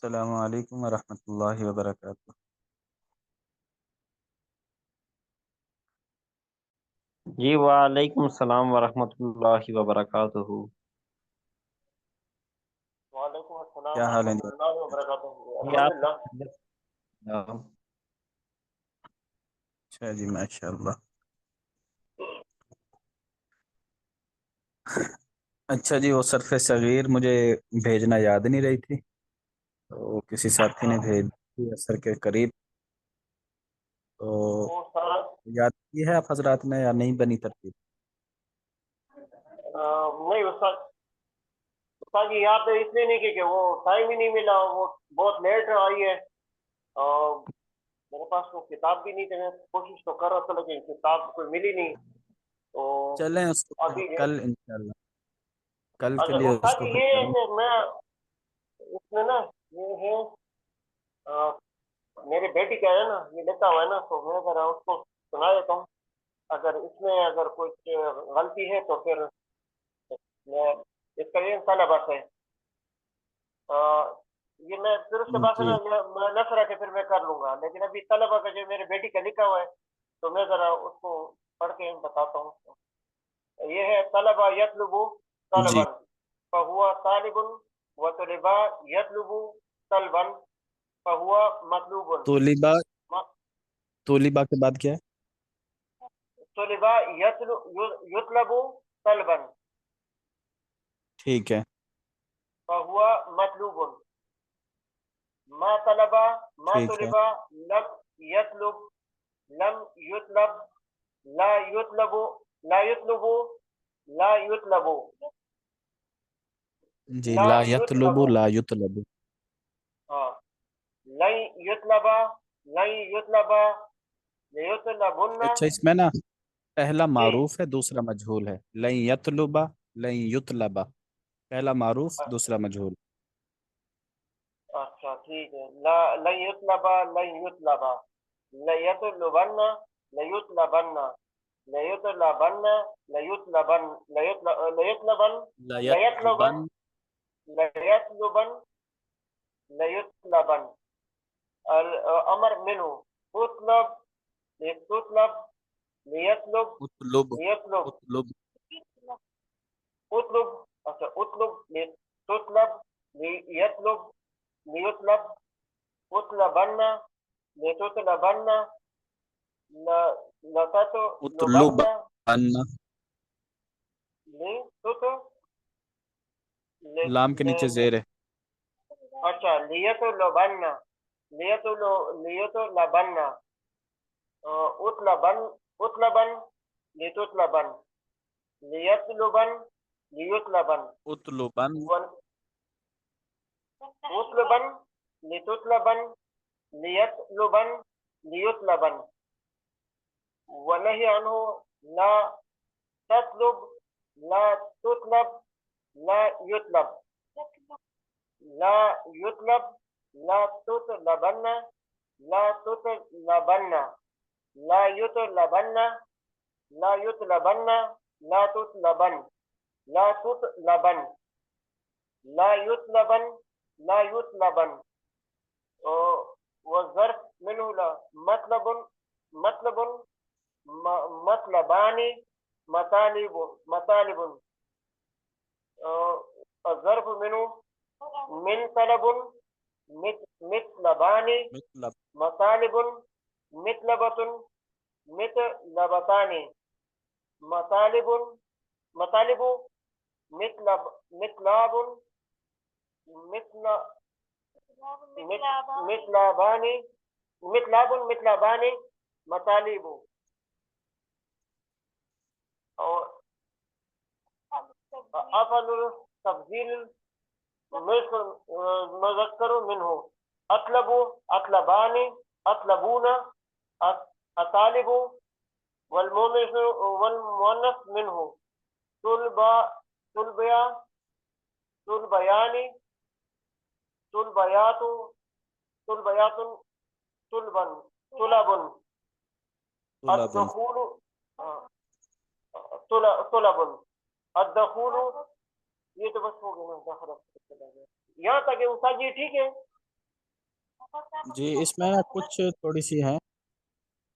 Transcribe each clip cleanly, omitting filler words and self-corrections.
السلام علیکم ورحمۃ اللہ وبرکاتہ۔ جی وعلیکم السلام ورحمۃ اللہ وبرکاتہ۔ وعلیکم السلام کیا حال ہے ورحمۃ جی؟ اللہ وبرکاتہ۔ جی آپ الحمدللہ۔ اچھا جی، ماشاء اللہ۔ اچھا جی، وہ صرف صغیر مجھے بھیجنا یاد نہیں رہی تھی، تو کسی ساتھی نے بھیج دی اثر کے قریب، تو وہ سارا یاد کی ہے آپ حضرات نے یا نہیں بنی ترتیب؟ نہیں استاد جی یاد اس لیے نہیں کہ وہ ٹائم ہی نہیں ملا، وہ بہت لیٹ آئی ہے اور میرے پاس وہ کتاب بھی نہیں تھی۔ میں کوشش تو کر رہا تھا لیکن کتاب کوئی ملی نہیں، تو چلیں اس کو پھر ابھی کل انشاءاللہ، کل کے اچھا لیے اس استاد کو جی پھر یہ ہے کریں۔ کہ میں اس میں نا یہ ہے میری بیٹی کا ہے نا، یہ لیتا ہوا ہے نا، تو میں ذرا اس کو سنا دیتا ہوں، اگر کچھ غلطی ہے تو پھر میں اس کا یہ طلبہ ہے یہ میں پھر اس کے بعد جی میں نہ کے پھر میں کر لوں گا، لیکن ابھی طلبہ کا جو میرے بیٹی کا لکھا ہوا ہے تو میں ذرا اس کو پڑھ کے بتاتا ہوں۔ یہ ہے طلبہ یطلب جی طلبا فہو طالب وطلبا یطلب طلبا فہو مطلوب۔ طلبہ، طلبہ کے بعد کیا ہے؟ طلبا یطلب طلبا ٹھیک ہے، فہو مطلوب۔ ما طلبا ما ٹھیک ہے، طلبا لم يطلب لم يطلب لا يطلب لا يطلب لا يطلب جی لا لا يطلب یطلب، لا یطلب۔ ہاں لن يطلب لن يطلب ليطلبن۔ اچھا، اس میں نا پہلا جی معروف ہے، دوسرا مجہول ہے، لن یطلبا، لن یطلبا، پہلا معروف دوسرا مجہول۔ اچھا ٹھیک ہے، لا لن يطلب لن يطلب ليطلبن ليطلبن ليطلبن ليطلبن ليطلبن لا ليطلبن یطلبن، ليطلبن ليطلبن الامر منه اطلب لتطلب ليطلب اطلب، ليطلب اطلب، اطلب اچھا اطلب لتطلب ليطلب ليطلب اطلبن لتطلبن اطلب لتطلبن ان، لام کے نیچے زیر ہے۔ اچھا لیطلبن لیطلبن اطلبن اطلبن لتطلبن لیطلبن لیطلبن اطلبن، اطلبن لتطلبن لیطلبن لیطلبن ونهي عنه لا تطلب لا تطلب لا يطلب لا يطلب لا تطلبن لا تطلبن لا يطلبن لا يطلبن لا تطلبن لا تطلبن لا يطلبن لا يطلبن والظرف منه لا مطلب مطلب مطلبان مطالب مطالب الظرف منه من طلب مطلبان مطلب، مطالب مطلبة مطلبتان مطالب مطالب مطلب مطلاب مطلبان مطلب مطلبان مطالب اور افعل تفضیل مذکر منه اطلب اطلبان اطلبون اطالب والمؤنث منه طلبا طلبیا طلبیان طلبیات طلبیات طلبا طلب طلب، الدخول طلب الدخول یہ تو بس ہو گیا نا، یہاں تک ہے استاد جی ٹھیک ہے؟ جی اس میں نا کچھ تھوڑی سی ہیں،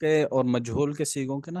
کے اور مجہول کے سیغوں کے نا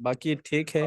باقی ٹھیک ہے۔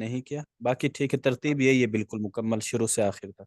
نہیں کیا، باقی ٹھیک ہے، ترتیب یہی ہے بالکل مکمل شروع سے آخر تک۔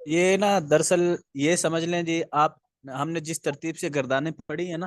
یہ نا دراصل یہ سمجھ لیں جی آپ، ہم نے جس ترتیب سے گردانیں پڑھی ہیں نا،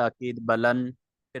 تاکید بلن، پھر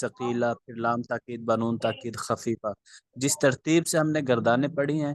ثقیلہ، پھر لام تاکید بنون تاکید خفیفہ۔ جس ترتیب سے ہم نے گردانیں پڑھی ہیں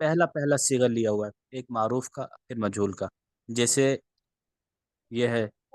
پہلا پہلا صیغہ لیا ہوا ہے، ایک معروف کا پھر مجہول کا، جیسے یہ ہے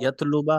یطلبا،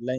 لن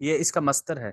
یہ اس کا مصدر ہے،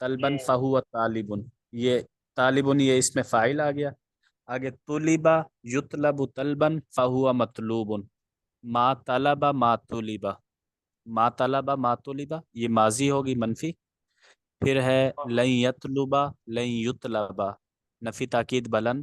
طلبا فہو طالب، یہ طالب یہ اس میں فاعل آ گیا، آگے طلبا یطلب طلبا فہو مطلوب، ما طلبا ما طلبا، ما طلبا ما طلبا یہ ماضی ہوگی منفی، پھر ہے لن یطلبا لن یطلبا، نفی تاکید بلن،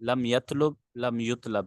لم یطلب لم یطلب،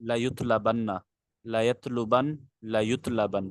لا یطلبن، لا یطلبن لا یطلبن،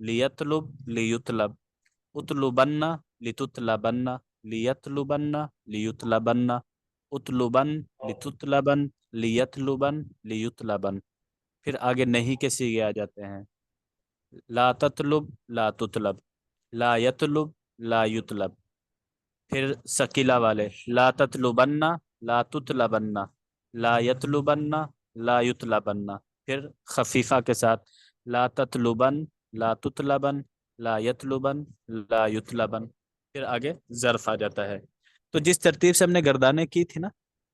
لیطلب لیطلب، اطلبن لتطلبن، لیطلبن لیطلبن، اطلبن لتطلبن لیطلبن لیطلبن، پھر آگے نہیں کے سیغے آ جاتے ہیں، لا تطلب لا تطلب، لا یطلب لا یطلب، پھر ثقیلہ والے لا تطلبن لا تطلبن، لا یطلبن لا یطلبن، پھر خفیفہ کے ساتھ لا تطلبن لا تطلبن لا یطلبن لا یطلبن، پھر آگے ظرف آ جاتا ہے۔ تو جس ترتیب سے ہم نے گردانے کی تھی نا،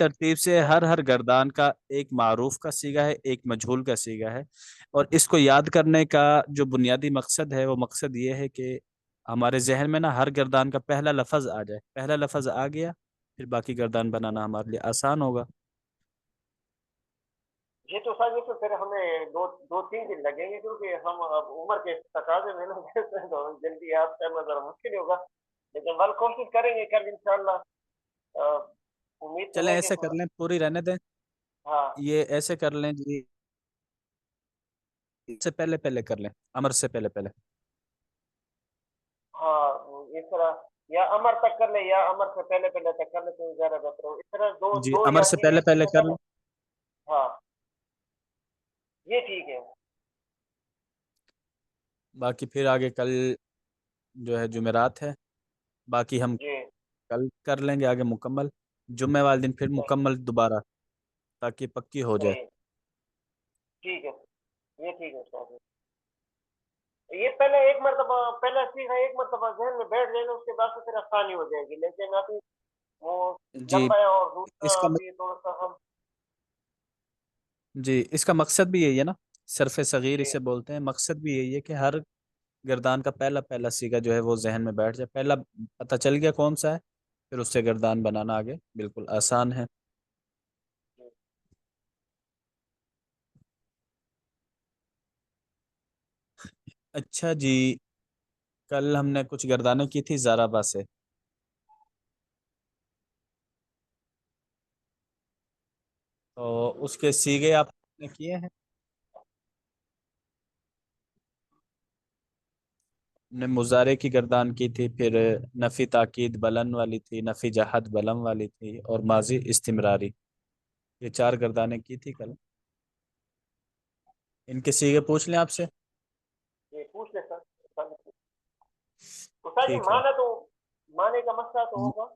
ترتیب سے ہر گردان کا ایک معروف کا صیغہ ہے، ایک مجہول کا صیغہ ہے، اور اس کو یاد کرنے کا جو بنیادی مقصد ہے وہ مقصد یہ ہے کہ ہمارے ذہن میں نا ہر گردان کا پہلا لفظ آ جائے، پہلا لفظ آ گیا پھر باقی گردان بنانا ہمارے لیے آسان ہوگا۔ یہ تو سر یہ تو پھر ہمیں دو تین دن لگیں گے کیونکہ ہم اب عمر کے تقاضے میں نا تو جلدی آپ کرنا ذرا مشکل ہوگا لیکن بل کوشش کریں گے کل انشاءاللہ امید تو چلیں ہے کہ ایسے کر لیں، پوری رہنے دیں، ہاں یہ ایسے کر لیں جی، سے پہلے پہلے کر لیں، امر سے پہلے پہلے۔ ہاں اس طرح یا امر تک کر لیں یا امر سے پہلے پہلے تک کر لیں تو زیادہ بہتر ہو اس طرح دو جی دو امر یا سے تین پہلے ایک پہلے چیزیں کر کر لیں، لیں ہاں یہ ٹھیک ہے باقی پھر آگے کل جو ہے جمعرات ہے، باقی ہم جی کل کر لیں گے آگے مکمل، جمعہ والے دن پھر صحیح مکمل دوبارہ، تاکہ پکی ہو جائے۔ صحیح ٹھیک ہے یہ ٹھیک ہے استاد یہ پہلے ایک مرتبہ پہلا سیکھا ایک مرتبہ ذہن میں بیٹھ جائے گا اس کے بعد سے پھر آسانی ہو جائے گی لیکن ابھی وہ جی لمبا ہے اور اس دوسرا کا ابھی تھوڑا سا ہم جی اس کا مقصد بھی یہی ہے نا، صرف صغیر جی اسے بولتے ہیں، مقصد بھی یہی ہے کہ ہر گردان کا پہلا پہلا سیگا جو ہے وہ ذہن میں بیٹھ جائے، پہلا پتہ چل گیا کون سا ہے، پھر اس سے گردان بنانا آگے بالکل آسان ہے۔ اچھا جی، کل ہم نے کچھ گردانیں کی تھی زارابا سے، تو اس کے سیگے آپ نے کیے ہیں؟ نے مضارع کی گردان کی تھی، پھر نفی تاکید بلن والی تھی، نفی جہد بلم والی تھی، اور ماضی استمراری، یہ چار گردانیں کی تھی کل، ان کے سیگے پوچھ لیں آپ سے۔ یہ پوچھ لیں سر استاد جی ٹھیک ہے، مانا تو مانے کا مسئلہ تو ہوگا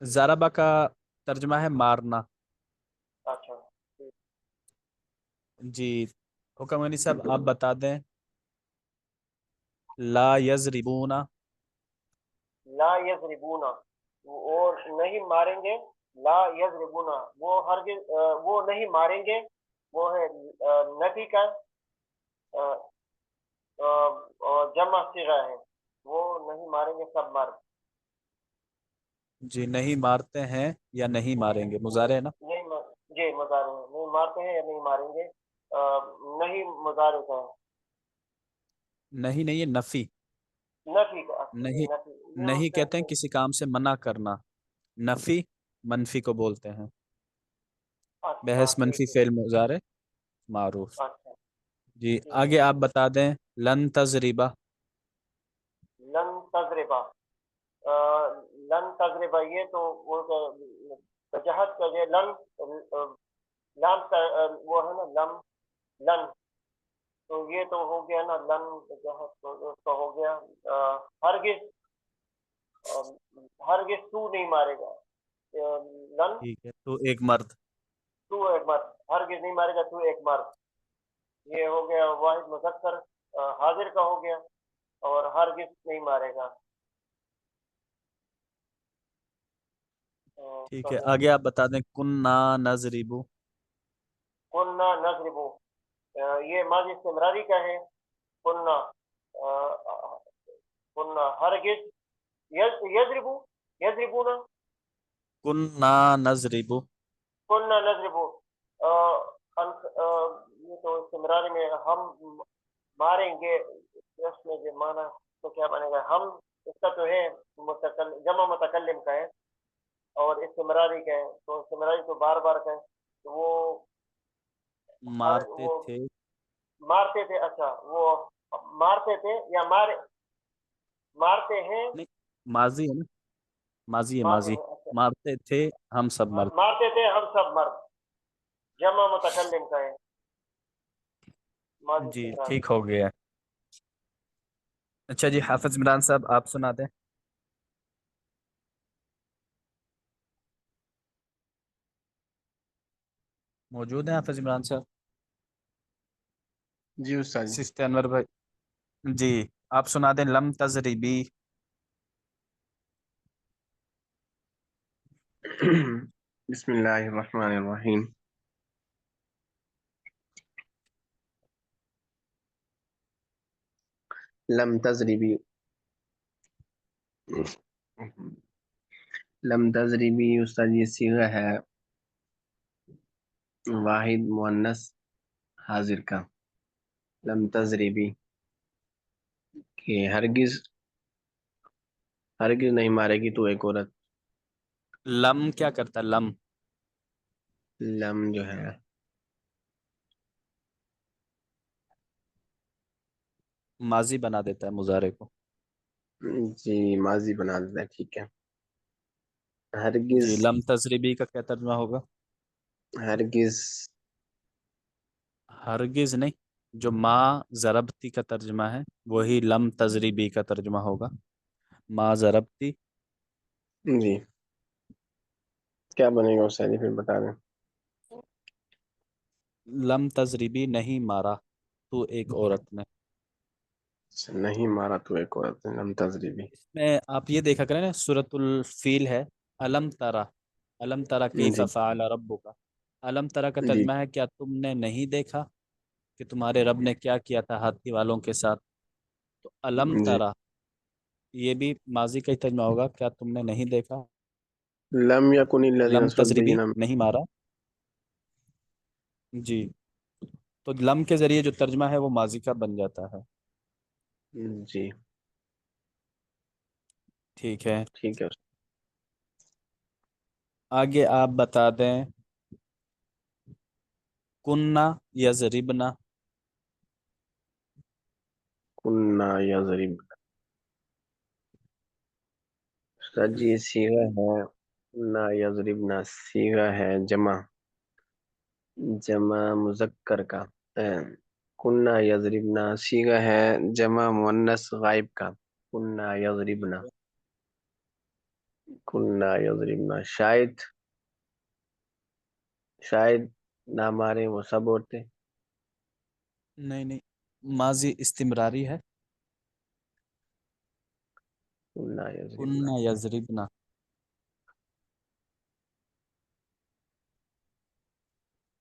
زارابا کا ترجمہ ہے مارنا۔ اچھا جی حکم غنی صاحب آپ بتا دیں، لا یضربون، لا یضربونا وہ نہیں ماریں گے، لا یضربونا وہ ہرگز وہ نہیں ماریں گے، وہ ہے نفی کا جمع صیغہ ہے، وہ نہیں ماریں گے سب مرد. جی نہیں مارتے ہیں یا نہیں ماریں گے، مضارع ہے نا؟ نہیں جی مضارع ہے، نہیں مارتے ہیں یا نہیں ماریں گے، نہیں مضارع کا ہے، نہیں نہیں، یہ نفی. نفی کا نہیں نفی یہ اس نہیں سے کہتے ہیں کسی کام سے منع کرنا. نفی منفی کو بولتے ہیں. اچھا بحث ٹھیک منفی ہے، فعل مضارع معروف. اچھا جی ٹھیک ہے. آگے آپ بتا دیں. لن تضربا. لن تجربہ لن تجربہ یہ تو وہ جہد کا یہ لن لام کا وہ ہے نا لم لن، تو یہ تو ہو گیا نا لن جہد تو اس کا ہو گیا ہرگز ہرگز تو نہیں مارے گا، لن ٹھیک ہے، تو ایک مرد. تو ایک مرد، ہرگز نہیں مارے گا تو ایک مرد، یہ ہو گیا واحد مذکر حاضر کا ہو گیا، اور ہرگز نہیں مارے گا. ٹھیک ہے، آگے آپ بتا دیں. کننا نضربو. کننا نضربو یہ ماضی استمراری کا ہے. کننا کننا ہرگز یضربو یضربونا کننا نضربو. کننا نضربو یہ تو استمراری میں ہم ماریں گے، اس میں جو مانا تو کیا بنے گا؟ ہم اس کا تو ہے جمع متکلم کا ہے اور استمراری کا ہے، تو استمراری تو بار بار کا ہے، تو وہ مارتے وہ تھے. مارتے تھے. اچھا وہ مارتے تھے یا مارتے ہیں، نہیں، ماضی ہے نا، ماضی ہے مارتے ماضی. ہیں. اچھا مارتے تھے ہم سب مرد. مارتے تھے ہم سب مرد، جمع متکلم کا ہے، ماضی جی استمراری. ٹھیک ہو گیا. اچھا جی، حافظ عمران صاحب آپ سنا دیں. موجود ہیں حافظ عمران صاحب؟ جی استاد جی. سسٹر انور بھائی. جی آپ سنا دیں. لم تضربی. بسم اللہ الرحمن الرحیم. لم تضربی. لم تضربی استاد یہ صیغہ ہے واحد مؤنث حاضر کا. لم تضربی کہ ہرگز ہرگز نہیں مارے گی تو ایک عورت. لم کیا کرتا ہے؟ لم لم جو ہے ماضی بنا دیتا ہے مضارع کو. جی ماضی بنا دیتا ہے. ٹھیک ہے. ہرگز جی لم تضربی کا کیا ترجمہ ہوگا؟ ہرگز ہرگز نہیں، جو ما ضربتی کا ترجمہ ہے وہی لم تضربی کا ترجمہ ہوگا. ما ضربتی. جی کیا بنے گا استاد جی پھر بتا دیں. لم تضربی نہیں مارا تو ایک عورت نے. نہیں مارا تو ایک عورت نے. لم تضربی. اس میں آپ یہ دیکھا کریں نا، سورۃ الفیل ہے. علم ترا، علم ترا کیف جی فعل ربک. علم ترا کا جی ترجمہ ہے کیا تم نے نہیں دیکھا کہ تمہارے رب نے کیا کیا تھا ہاتھی والوں کے ساتھ. تو علم جی. ترا یہ بھی ماضی کا ہی ترجمہ ہوگا، کیا تم نے نہیں دیکھا. لم یکن الذین لم تضربی استدبروا. نہیں مارا. جی تو لم کے ذریعے جو ترجمہ ہے وہ ماضی کا بن جاتا ہے. جی ٹھیک ہے، ٹھیک ہے. آگے آپ بتا دیں. کننا یضربنا. کننا یضرب. استاد جی یہ صیغہ ہے نا یضربنا، صیغہ ہے جمع مذکر کا. کننا یضربنا صیغہ ہے جمع مؤنث غائب کا. کننا یضربنا. کننا یضربنا شاید نہ مارے وہ سب عورتیں. نہیں نہیں، ماضی استمراری ہے. کننا یضربنا. کننا یضربنا.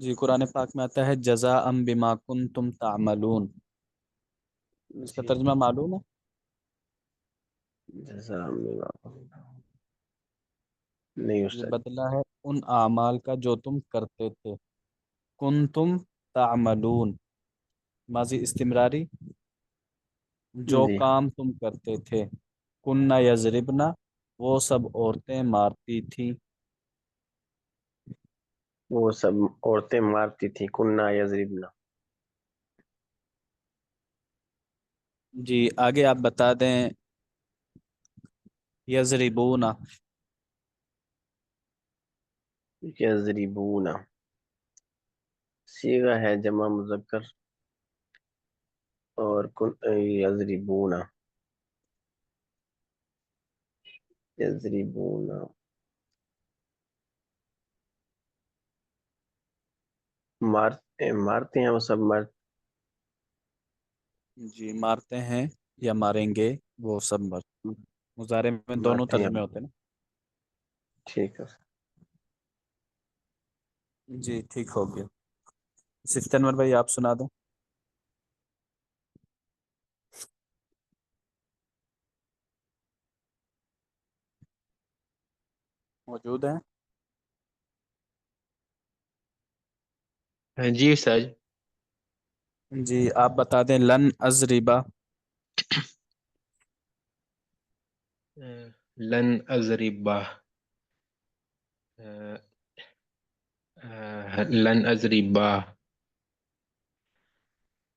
جی قرآن پاک میں آتا ہے جزاء بما کنتم تعملون، اس کا جی ترجمہ معلوم ہے؟ جزاء بما نہیں یہ استاد. بدلہ ہے ان اعمال کا جو تم کرتے تھے، کنتم تعملون ماضی استمراری، جو جی کام تم کرتے تھے، کننا یضربنا وہ سب عورتیں مارتی تھیں. وہ سب عورتیں مارتی تھی. کننا یضربنا. جی آگے آپ بتا دیں یضربون. یضربون صیغہ ہے جمع مذکر اور یضربون یضربون مارتے ہیں وہ سب مرد. جی مارتے ہیں یا ماریں گے وہ سب مرد، مضارع میں دونوں مارتے ہیں. ترجمے ہوتے ہیں ٹھیک ہے. نا. جی ٹھیک ہو گیا. صرف انور بھائی آپ سنا دیں. موجود ہیں؟ جی استاد. جی آپ بتا دیں لن ازربا. لن اضربہ، لن اضربہ،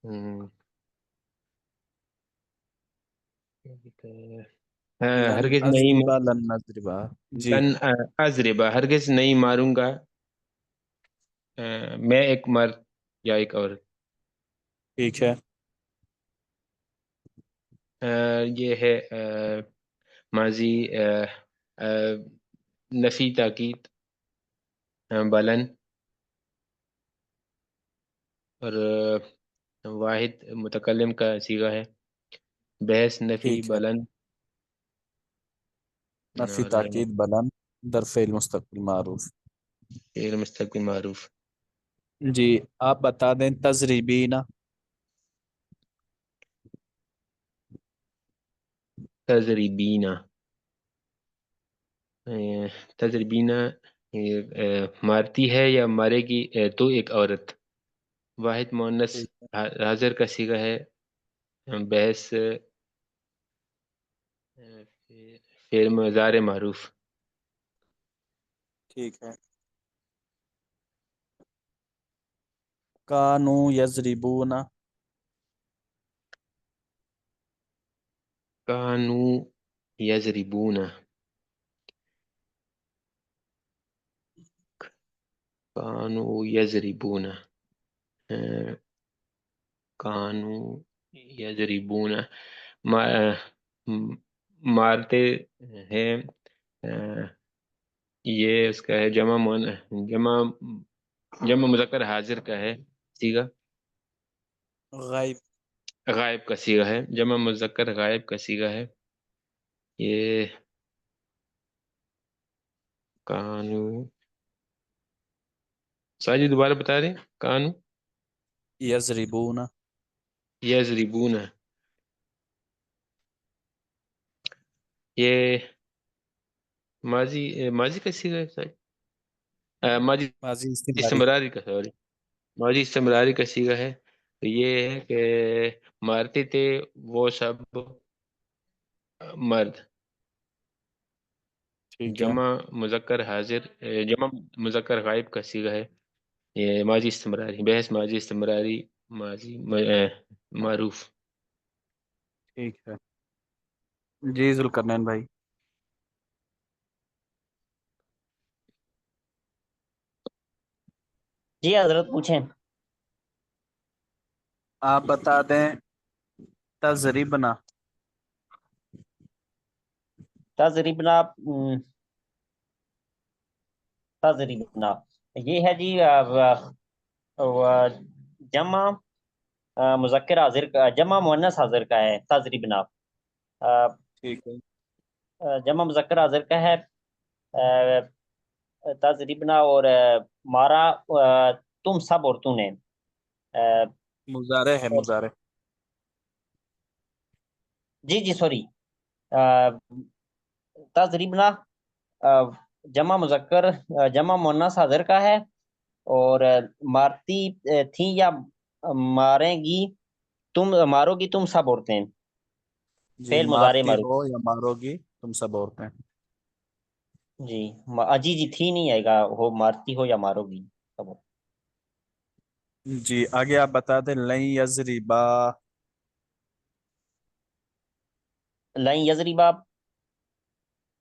لن ہرگز نہیں، ازربا لن ازربا. جی لن اضربہ ہرگز نہیں ماروں گا میں ایک مرد یا ایک عورت. ٹھیک ہے. یہ ہے ماضی نفی تاکید بلن، اور واحد متکلم کا صیغہ ہے بحث نفی ٹھیک ہے. بلن. نفی اور تاکید بلن در فعل مستقبل معروف. غیر مستقل معروف. جی آپ بتا دیں تضریبین. تضربینہ، تضربینہ مارتی ہے یا مارے گی تو ایک عورت. واحد مؤنث ٹھیک ہے. حاضر کا صیغہ ہے بحث فعل مضارع معروف. ٹھیک ہے. کانو یضربون. کانو یضربون، کانو یضربون، کانو یضربون مارتے ہیں. یہ اس کا ہے جمع جمع مذکر حاضر کا ہے صیغہ، غائب. غائب کا صیغہ ہے، جمع مذکر غائب کا صیغہ ہے. یہ کانو، ساجی دوبارہ بتا دیں. کانو یضربون. یضربون، یہ ماضی کا صیغہ ہے ساجی. ماضی ماضی استمراری. استمراری کا، سوری، ماضی استمراری کا صیغہ ہے. تو یہ ہے کہ مارتے تھے وہ سب مرد. ٹھیک ہے. جمع مذکر حاضر جمع مذکر غائب کا صیغہ ہے. یہ ماضی استمراری بحث ماضی استمراری ماضی معروف. ٹھیک ہے. جی ذوالقرنین بھائی. جی حضرت پوچھیں. آپ بتا دیں تضربنا. تضربنا، تضربنا یہ ہے جی جمع مذکر حاضر کا، جمع مؤنث حاضر کا ہے تضربنا. ٹھیک ہے. جمع مذکر حاضر کا ہے تضربنا اور مارا تم سب عورتوں نے مضارع ہے، مضارع. جی جی سوری، تضربنا جمع مذکر جمع مؤنث حاضر کا ہے، اور مارتی تھیں یا ماریں گی، تم مارو گی تم سب عورتیں، جی، فعل مضارع مارتی معروف. ہو یا مارو گی تم سب عورتیں. جی جی جی تھی نہیں آئے گا، ہو مارتی ہو یا مارو گی سب عورتیں. جی آگے آپ بتا دیں. لن یضربا. لن یضربا،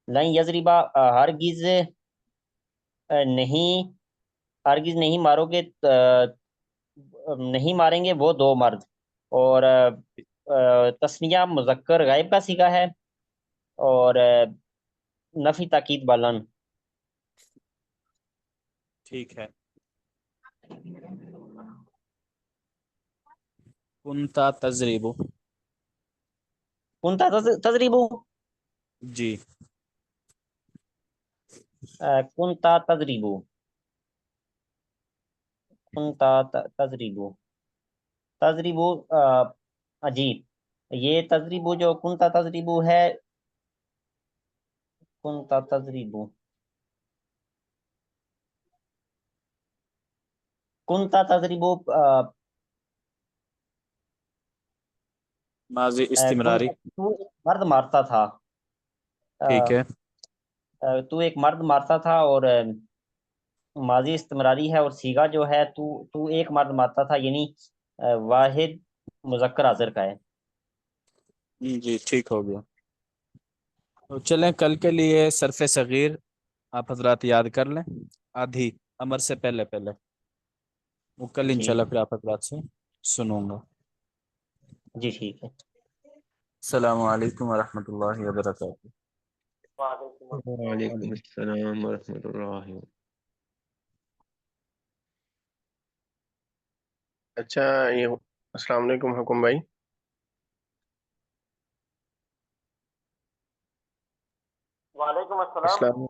لن یضربا ہرگز نہیں، ہرگز نہیں مارو گے، نہیں ماریں گے وہ دو مرد، اور تسنیہ مذکر غائب کا صیغہ ہے، اور نفی تاکید بالن. ٹھیک ہے. کنتا تضرب. کنتا تضربو، جی. کنتا تضربو، کنتا تضربو، تضربو عجیب، یہ تضربو جو کنتا تضربو ہے، کنتا تضربو، کنتا تضربو ماضی استمراری. تو ایک مرد مارتا تھا، ٹھیک ہے. تو ایک مرد مارتا تھا، اور ماضی استمراری ہے، اور صیغہ جو ہے تو ایک مرد مارتا تھا، یعنی واحد مذکر حاضر کا ہے. جی ٹھیک ہو گیا. تو چلیں کل کے لیے صرف صغیر آپ حضرات یاد کر لیں. آدھی امر سے پہلے پہلے وہ کل ٹھیک، انشاءاللہ پھر آپ حضرات سے سنوں گا. جی ٹھیک ہے. السلام علیکم ورحمۃ اللہ وبرکاتہ. وعلیکم السلام. وعلیکم السلام ورحمۃ اللہ. اچھا یہ السلام علیکم حکم بھائی. وعلیکم السلام. السلام.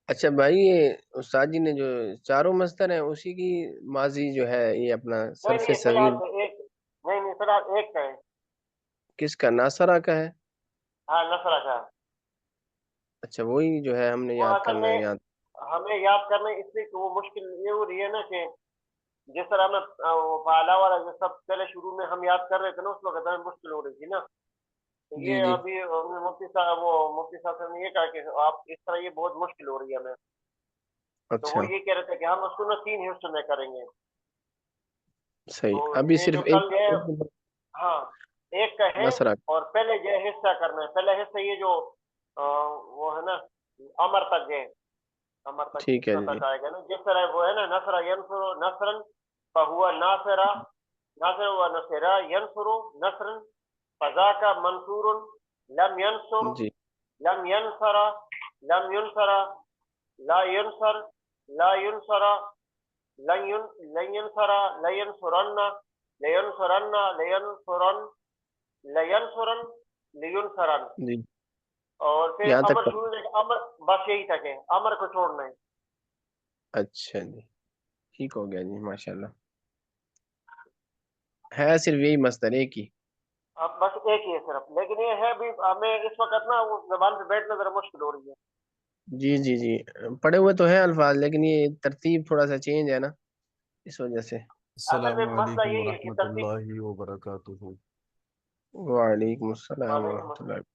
اچھا بھائی یہ استاد جی نے جو چاروں مصدر ہیں اسی کی ماضی جو ہے یہ اپنا نہیں صرف نہیں فی صغیر الحال ایک، نہیں نہیں فی الحال ایک کا ہے. کس کا؟ ناصرہ کا ہے. ہاں نصرہ کا. اچھا وہی جو ہے ہم نے وہ یاد اصل کرنا میں ہے یاد. ہمیں یاد کرنا ہے، اس لیے کہ وہ مشکل یہ ہو رہی ہے نا کہ جس طرح ہمیں وہ پہلا والا جو سب پہلے شروع میں ہم یاد کر رہے تھے نا، اس وقت ہمیں مشکل ہو رہی تھی نا. تو جی یہ جی. ابھی مفتی صاحب نے یہ کہا کہ آپ اس طرح یہ بہت مشکل ہو رہی ہے ہمیں. تو اچھا وہ یہ کہہ رہے تھے کہ ہم اس کو نا 3 حصوں میں کریں گے. صحیح. تو ابھی یہ جو صرف کل ہے، ایک ہاں ایک کا ہے، ناصرہ. اور پہلے جو ہے حصہ کرنا ہے. پہلا حصہ یہ جو وہ ہے نا امر تک ہے، امر تک ٹھیک ہے حصہ جی. تک آئے گا نا. جس طرح وہ ہے نا نصر ینصر نصرن فہو ناصرہ، ناصر و نصرہ ینصر نصرن فذاک منصور، لم ینصر جی لم ینصر لم ینصر لا ینصر لا ینصر لن ینصر لینصرن لینصرن لینصرن لینصرن لینصرن. جی. اور پھر یہاں تک امر شروع ہے، امر بس یہی تک ہے، امر کو چھوڑنا ہے. اچھا جی ٹھیک ہو گیا جی ماشاء اللہ. ہے صرف یہی مصدر ایک ہی. اب بس ایک ہی ہے صرف، لیکن یہ ہے بھی ہمیں اس وقت نا وہ زبان پہ بیٹھنا ذرا مشکل ہو رہی ہے. جی جی جی پڑھے ہوئے تو ہیں الفاظ لیکن یہ ترتیب تھوڑا سا چینج ہے نا اس وجہ سے. اصل السلام میں مسئلہ علیکم یہی ہے کہ ورحمۃ ترتیب. اللہ وبرکاتہ. وعلیکم السلام وعلیکم ورحمۃ السلام. اللہ.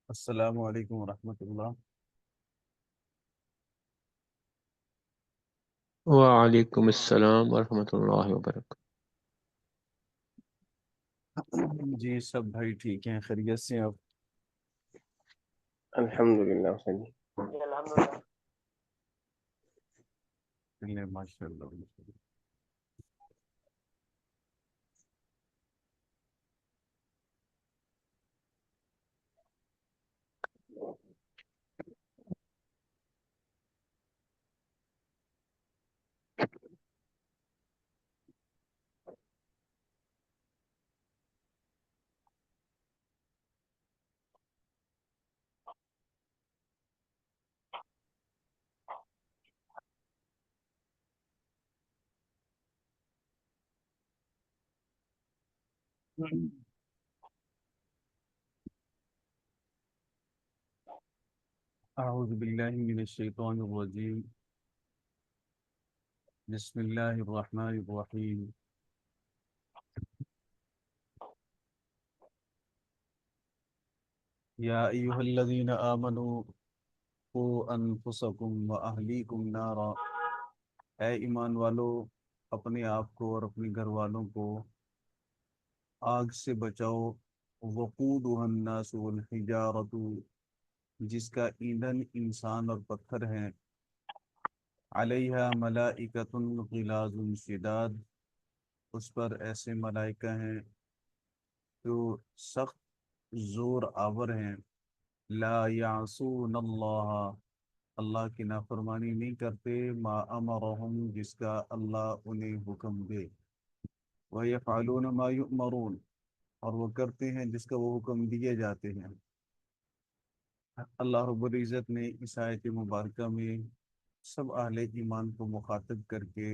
السلام علیکم ورحمۃ اللہ. وعلیکم السلام ورحمۃ اللہ وبرکاتہ. جی سب بھائی ٹھیک ہیں، خیریت سے آپ؟ الحمد للہ صحیح. جی الحمدللہ. ماشاء اللہ. أعوذ بالله من الشيطان الرجيم. بسم الله الرحمن الرحيم. يا أيها الذين آمنوا قوا أنفسكم وأهليكم نارا. اے ایمان والو، اپنے آپ کو اور اپنے گھر والوں کو آگ سے بچاؤ. وقودها الناس والحجارۃ، جس کا ایندھن انسان اور پتھر ہیں. علیہا ملائکۃ غلاظ شداد، اس پر ایسے ملائکہ ہیں جو سخت زور آور ہیں. لا یعصون اللہ، اللہ کی نافرمانی نہیں کرتے. ما امرہم، جس کا اللہ انہیں حکم دے. ویفعلون ما یؤمرون، اور وہ کرتے ہیں جس کا وہ حکم دیے جاتے ہیں. اللہ رب العزت نے اس آیت مبارکہ میں سب اہل ایمان کو مخاطب کر کے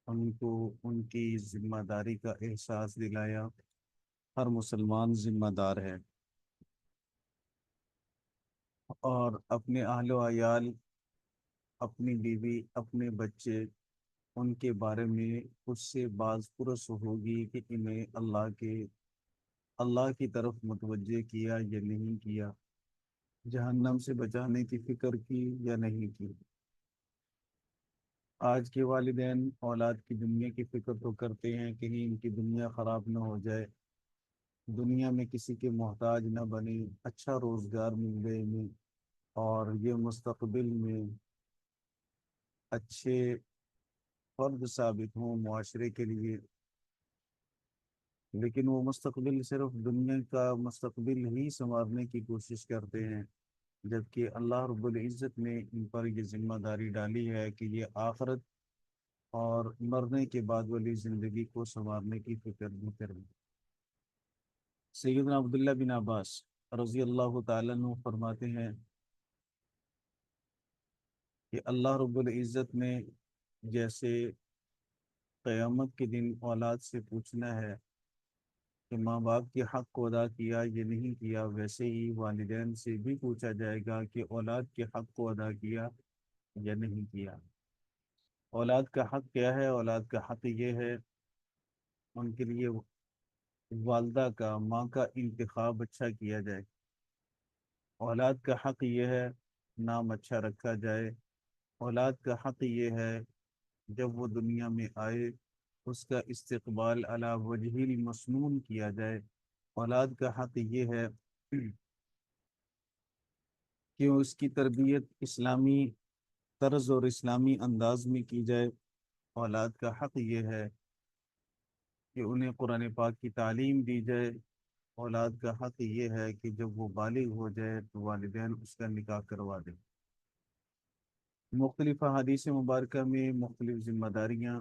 ان کو ان کی ذمہ داری کا احساس دلایا. ہر مسلمان ذمہ دار ہے، اور اپنے اہل و عیال، اپنی بیوی، اپنے بچے، ان کے بارے میں اس سے باز پرس ہوگی کہ انہیں اللہ کی طرف متوجہ کیا یا نہیں کیا، جہنم سے بچانے کی فکر کی یا نہیں کی. آج کے والدین اولاد کی دنیا کی فکر تو کرتے ہیں، کہیں ان کی دنیا خراب نہ ہو جائے، دنیا میں کسی کے محتاج نہ بنے، اچھا روزگار مل جائے انہیں، اور یہ مستقبل میں اچھے فرد ثابت ہوں معاشرے کے لیے. لیکن وہ مستقبل صرف دنیا کا مستقبل ہی سنوارنے کی کوشش کرتے ہیں، جبکہ اللہ رب العزت نے ان پر یہ ذمہ داری ڈالی ہے کہ یہ آخرت اور مرنے کے بعد والی زندگی کو سنوارنے کی فکر نہیں کریں. سیدنا عبداللہ بن عباس رضی اللہ تعالیٰ عنہ فرماتے ہیں کہ اللہ رب العزت نے جیسے قیامت کے دن اولاد سے پوچھنا ہے کہ ماں باپ کے حق کو ادا کیا یا نہیں کیا، ویسے ہی والدین سے بھی پوچھا جائے گا کہ اولاد کے حق کو ادا کیا یا نہیں کیا. اولاد کا حق کیا ہے؟ اولاد کا حق یہ ہے ان کے لیے والدہ کا، ماں کا انتخاب اچھا کیا جائے. اولاد کا حق یہ ہے نام اچھا رکھا جائے. اولاد کا حق یہ ہے جب وہ دنیا میں آئے اس کا استقبال علی وجہ المسنون کیا جائے. اولاد کا حق یہ ہے کہ اس کی تربیت اسلامی طرز اور اسلامی انداز میں کی جائے. اولاد کا حق یہ ہے کہ انہیں قرآن پاک کی تعلیم دی جائے. اولاد کا حق یہ ہے کہ جب وہ بالغ ہو جائے تو والدین اس کا نکاح کروا دیں. مختلف احادیث مبارکہ میں مختلف ذمہ داریاں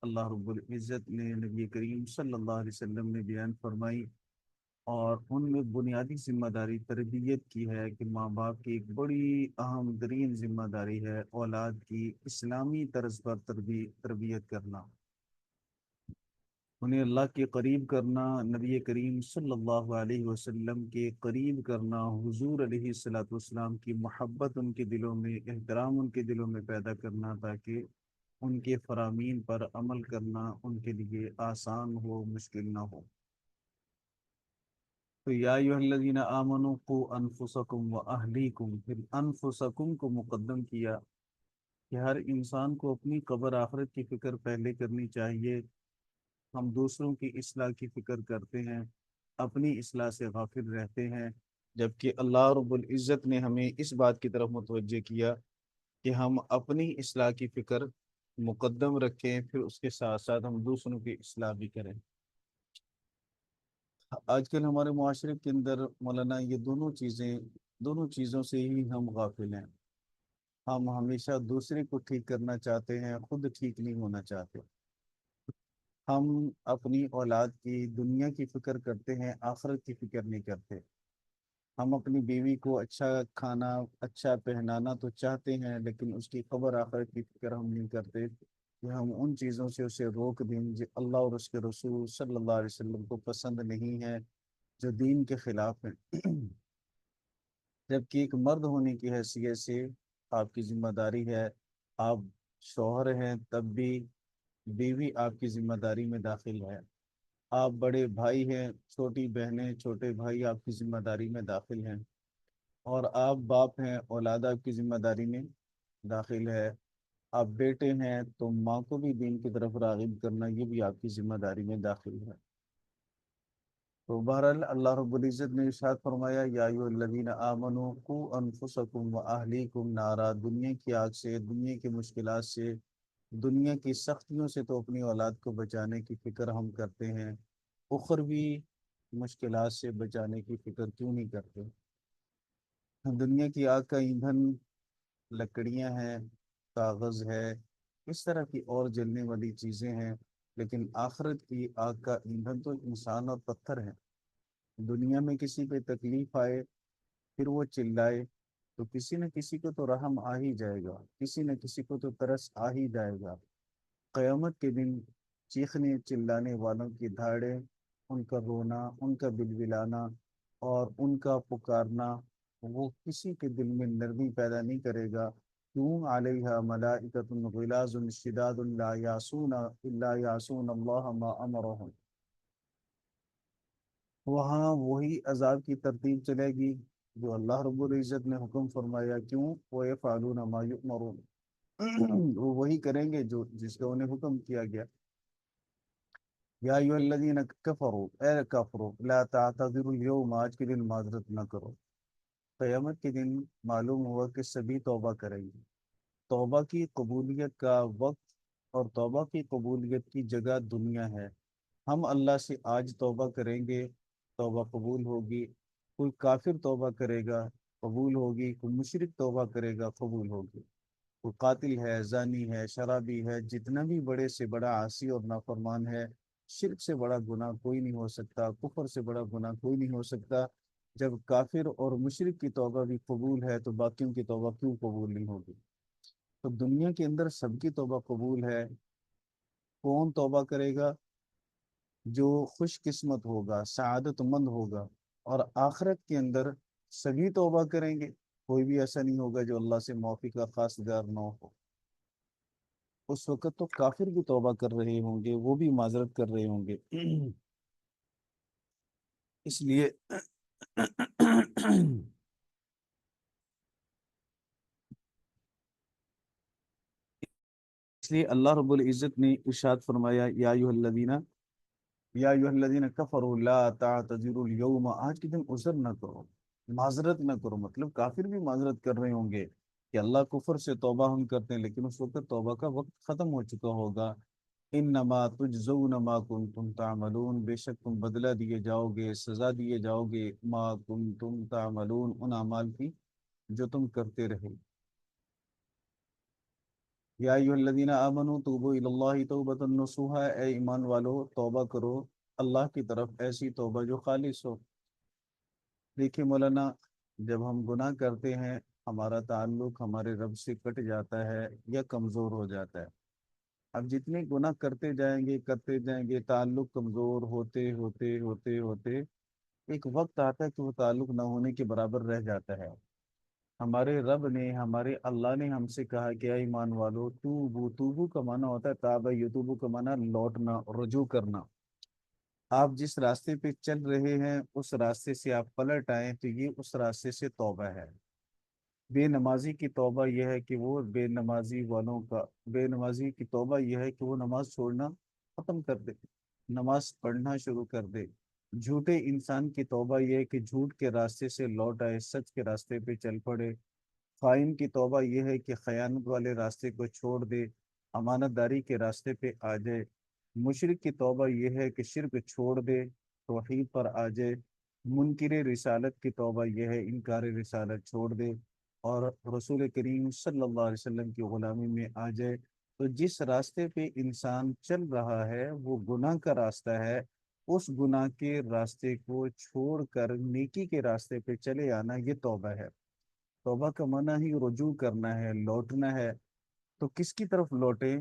اللہ رب العزت نے نبی کریم صلی اللہ علیہ وسلم نے بیان فرمائی، اور ان میں بنیادی ذمہ داری تربیت کی ہے کہ ماں باپ کی ایک بڑی اہم ترین ذمہ داری ہے اولاد کی اسلامی طرز پر تربیت کرنا، انہیں اللہ کے قریب کرنا، نبی کریم صلی اللہ علیہ وسلم کے قریب کرنا، حضور علیہ الصلوۃ والسلام کی محبت ان کے دلوں میں، احترام ان کے دلوں میں پیدا کرنا، تاکہ ان کے فرامین پر عمل کرنا ان کے لیے آسان ہو، مشکل نہ ہو. تو یا ایھا الذین آمنوا قوا انفسکم واہلیکم، پھر انفسکم کو مقدم کیا کہ ہر انسان کو اپنی قبر آخرت کی فکر پہلے کرنی چاہیے. ہم دوسروں کی اصلاح کی فکر کرتے ہیں، اپنی اصلاح سے غافل رہتے ہیں، جبکہ اللہ رب العزت نے ہمیں اس بات کی طرف متوجہ کیا کہ ہم اپنی اصلاح کی فکر مقدم رکھیں، پھر اس کے ساتھ ساتھ ہم دوسروں کی اصلاح بھی کریں. آج کل ہمارے معاشرے کے اندر مولانا یہ دونوں چیزوں سے ہی ہم غافل ہیں. ہم ہمیشہ دوسرے کو ٹھیک کرنا چاہتے ہیں، خود ٹھیک نہیں ہونا چاہتے. ہم اپنی اولاد کی دنیا کی فکر کرتے ہیں، آخرت کی فکر نہیں کرتے. ہم اپنی بیوی کو اچھا کھانا، اچھا پہنانا تو چاہتے ہیں، لیکن اس کی قبر آخرت کی فکر ہم نہیں کرتے. کہ ہم ان چیزوں سے اسے روک دیں جو اللہ اور اس کے رسول صلی اللہ علیہ وسلم کو پسند نہیں ہے، جو دین کے خلاف ہیں۔ جبکہ ایک مرد ہونے کی حیثیت سے آپ کی ذمہ داری ہے، آپ شوہر ہیں تب بھی بیوی آپ کی ذمہ داری میں داخل ہے، آپ بڑے بھائی ہیں، چھوٹی بہنیں چھوٹے بھائی آپ کی ذمہ داری میں داخل ہیں، اور آپ باپ ہیں، اولاد آپ کی ذمہ داری میں داخل ہے، آپ بیٹے ہیں تو ماں کو بھی دین کی طرف راغب کرنا یہ بھی آپ کی ذمہ داری میں داخل ہے۔ تو بہرحال اللہ رب العزت نے ارشاد فرمایا یا ایھا الذین آمنوا قوا انفسکم واہلیکم نارا، دنیا کی آگ سے، دنیا کی مشکلات سے، دنیا کی سختیوں سے تو اپنی اولاد کو بچانے کی فکر ہم کرتے ہیں، اخروی مشکلات سے بچانے کی فکر کیوں نہیں کرتے؟ دنیا کی آگ کا ایندھن لکڑیاں ہیں، کاغذ ہے، اس طرح کی اور جلنے والی چیزیں ہیں، لیکن آخرت کی آگ کا ایندھن تو انسان اور پتھر ہے۔ دنیا میں کسی پہ تکلیف آئے پھر وہ چلائے تو کسی نہ کسی کو تو رحم آ ہی جائے گا، کسی نہ کسی کو تو ترس آ ہی جائے گا۔ قیامت کے دن چیخنے چلانے والوں کی دھاڑیں، ان کا رونا، ان کا بلبلانا اور ان کا پکارنا وہ کسی کے دل میں نرمی پیدا نہیں کرے گا۔ کیوں علیہا ملائکۃ غلاظ شداد لا یعصون اللہ ما امرہم، وہاں وہی عذاب کی ترتیب چلے گی جو اللہ رب العزت نے حکم فرمایا۔ کیوں؟ وَيَفْعَلُونَ مَا يُؤْمَرُونَ، وہ وہی کریں گے جو جس کا انہیں حکم کیا گیا۔ یا ایھا الذین کفروا، اے کافرو، لا تعتذروا اليوم، آج کے دن معذرت نہ کرو۔ قیامت کے دن معلوم ہوا کہ سبھی توبہ کریں گے۔ توبہ کی قبولیت کا وقت اور توبہ کی قبولیت کی جگہ دنیا ہے۔ ہم اللہ سے آج توبہ کریں گے، توبہ قبول ہوگی۔ کوئی کافر توبہ کرے گا، قبول ہوگی۔ کوئی مشرک توبہ کرے گا، قبول ہوگی۔ کوئی قاتل ہے، زانی ہے، شرابی ہے، جتنا بھی بڑے سے بڑا عاصی اور نافرمان ہے، شرک سے بڑا گناہ کوئی نہیں ہو سکتا، کفر سے بڑا گناہ کوئی نہیں ہو سکتا۔ جب کافر اور مشرک کی توبہ بھی قبول ہے تو باقیوں کی توبہ کیوں قبول نہیں ہوگی؟ تو دنیا کے اندر سب کی توبہ قبول ہے۔ کون توبہ کرے گا؟ جو خوش قسمت ہوگا، سعادت مند ہوگا۔ اور آخرت کے اندر سبھی توبہ کریں گے، کوئی بھی ایسا نہیں ہوگا جو اللہ سے معافی کا خاص گار نہ ہو۔ اس وقت تو کافر بھی توبہ کر رہے ہوں گے، وہ بھی معذرت کر رہے ہوں گے۔ اس لیے اللہ رب العزت نے ارشاد فرمایا یا ایھا الذین کفروا لا تعتذروا اليوم، آج کے دن عذر نہ کرو، معذرت نہ کرو۔ مطلب کافر بھی معذرت کر رہے ہوں گے کہ اللہ کفر سے توبہ ہم کرتے ہیں، لیکن اس وقت توبہ کا وقت ختم ہو چکا ہوگا۔ انما تجزون ما کنتم تعملون، بے شک تم بدلہ دیے جاؤ گے، سزا دیے جاؤ گے، ما کنتم تعملون، ان اعمال کی جو تم کرتے رہے۔ یا ایھا الذین آمنوا توبوا الی اللہ توبۃ نصوحا، اے ایمان والو توبہ کرو اللہ کی طرف ایسی توبہ جو خالص ہو۔ دیکھیے مولانا، جب ہم گناہ کرتے ہیں ہمارا تعلق ہمارے رب سے کٹ جاتا ہے یا کمزور ہو جاتا ہے۔ اب جتنے گناہ کرتے جائیں گے تعلق کمزور ہوتے ہوتے ہوتے ہوتے ایک وقت آتا ہے کہ وہ تعلق نہ ہونے کے برابر رہ جاتا ہے۔ ہمارے رب نے، ہمارے اللہ نے ہم سے کہا کہ اے ایمان والو توبو کا معنی ہوتا ہے تاب یتوبو کا معنی لوٹنا، رجوع کرنا۔ آپ جس راستے پہ چل رہے ہیں اس راستے سے آپ پلٹ آئیں تو یہ اس راستے سے توبہ ہے۔ بے نمازی کی توبہ یہ ہے کہ وہ بے نمازی کی توبہ یہ ہے کہ وہ نماز چھوڑنا ختم کر دے، نماز پڑھنا شروع کر دے۔ جھوٹے انسان کی توبہ یہ ہے کہ جھوٹ کے راستے سے لوٹ آئے، سچ کے راستے پہ چل پڑے۔ خائن کی توبہ یہ ہے کہ خیانت والے راستے کو چھوڑ دے، امانت داری کے راستے پہ آ جائے۔ مشرک کی توبہ یہ ہے کہ شرک چھوڑ دے، توحید پر آ جائے۔ منکر رسالت کی توبہ یہ ہے انکار رسالت چھوڑ دے اور رسول کریم صلی اللہ علیہ وسلم کی غلامی میں آ جائے۔ تو جس راستے پہ انسان چل رہا ہے وہ گناہ کا راستہ ہے، اس گناہ کے راستے کو چھوڑ کر نیکی کے راستے پہ چلے آنا یہ توبہ ہے۔ توبہ کا معنی ہی رجوع کرنا ہے، لوٹنا ہے۔ تو کس کی طرف لوٹیں؟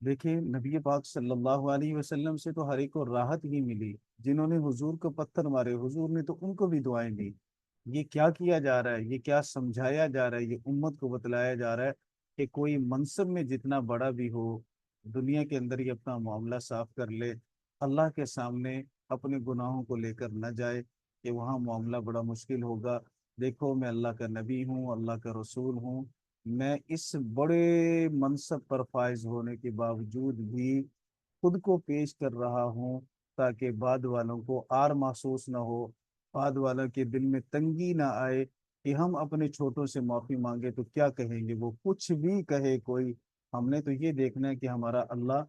دیکھیں نبی پاک صلی اللہ علیہ وسلم سے تو ہر ایک کو راحت ہی ملی، جنہوں نے حضور کو پتھر مارے حضور نے تو ان کو بھی دعائیں دی۔ یہ کیا کیا جا رہا ہے، یہ کیا سمجھایا جا رہا ہے، یہ امت کو بتلایا جا رہا ہے کہ کوئی منصب میں جتنا بڑا بھی ہو، دنیا کے اندر ہی اپنا معاملہ صاف کر لے، اللہ کے سامنے اپنے گناہوں کو لے کر نہ جائے کہ وہاں معاملہ بڑا مشکل ہوگا۔ دیکھو میں اللہ کا نبی ہوں، اللہ کا رسول ہوں، میں اس بڑے منصب پر فائز ہونے کے باوجود بھی خود کو پیش کر رہا ہوں تاکہ بعد والوں کو آر محسوس نہ ہو، بعد والوں کے دل میں تنگی نہ آئے کہ ہم اپنے چھوٹوں سے معافی مانگے تو کیا کہیں گے، وہ کچھ بھی کہے کوئی، ہم نے تو یہ دیکھنا ہے کہ ہمارا اللہ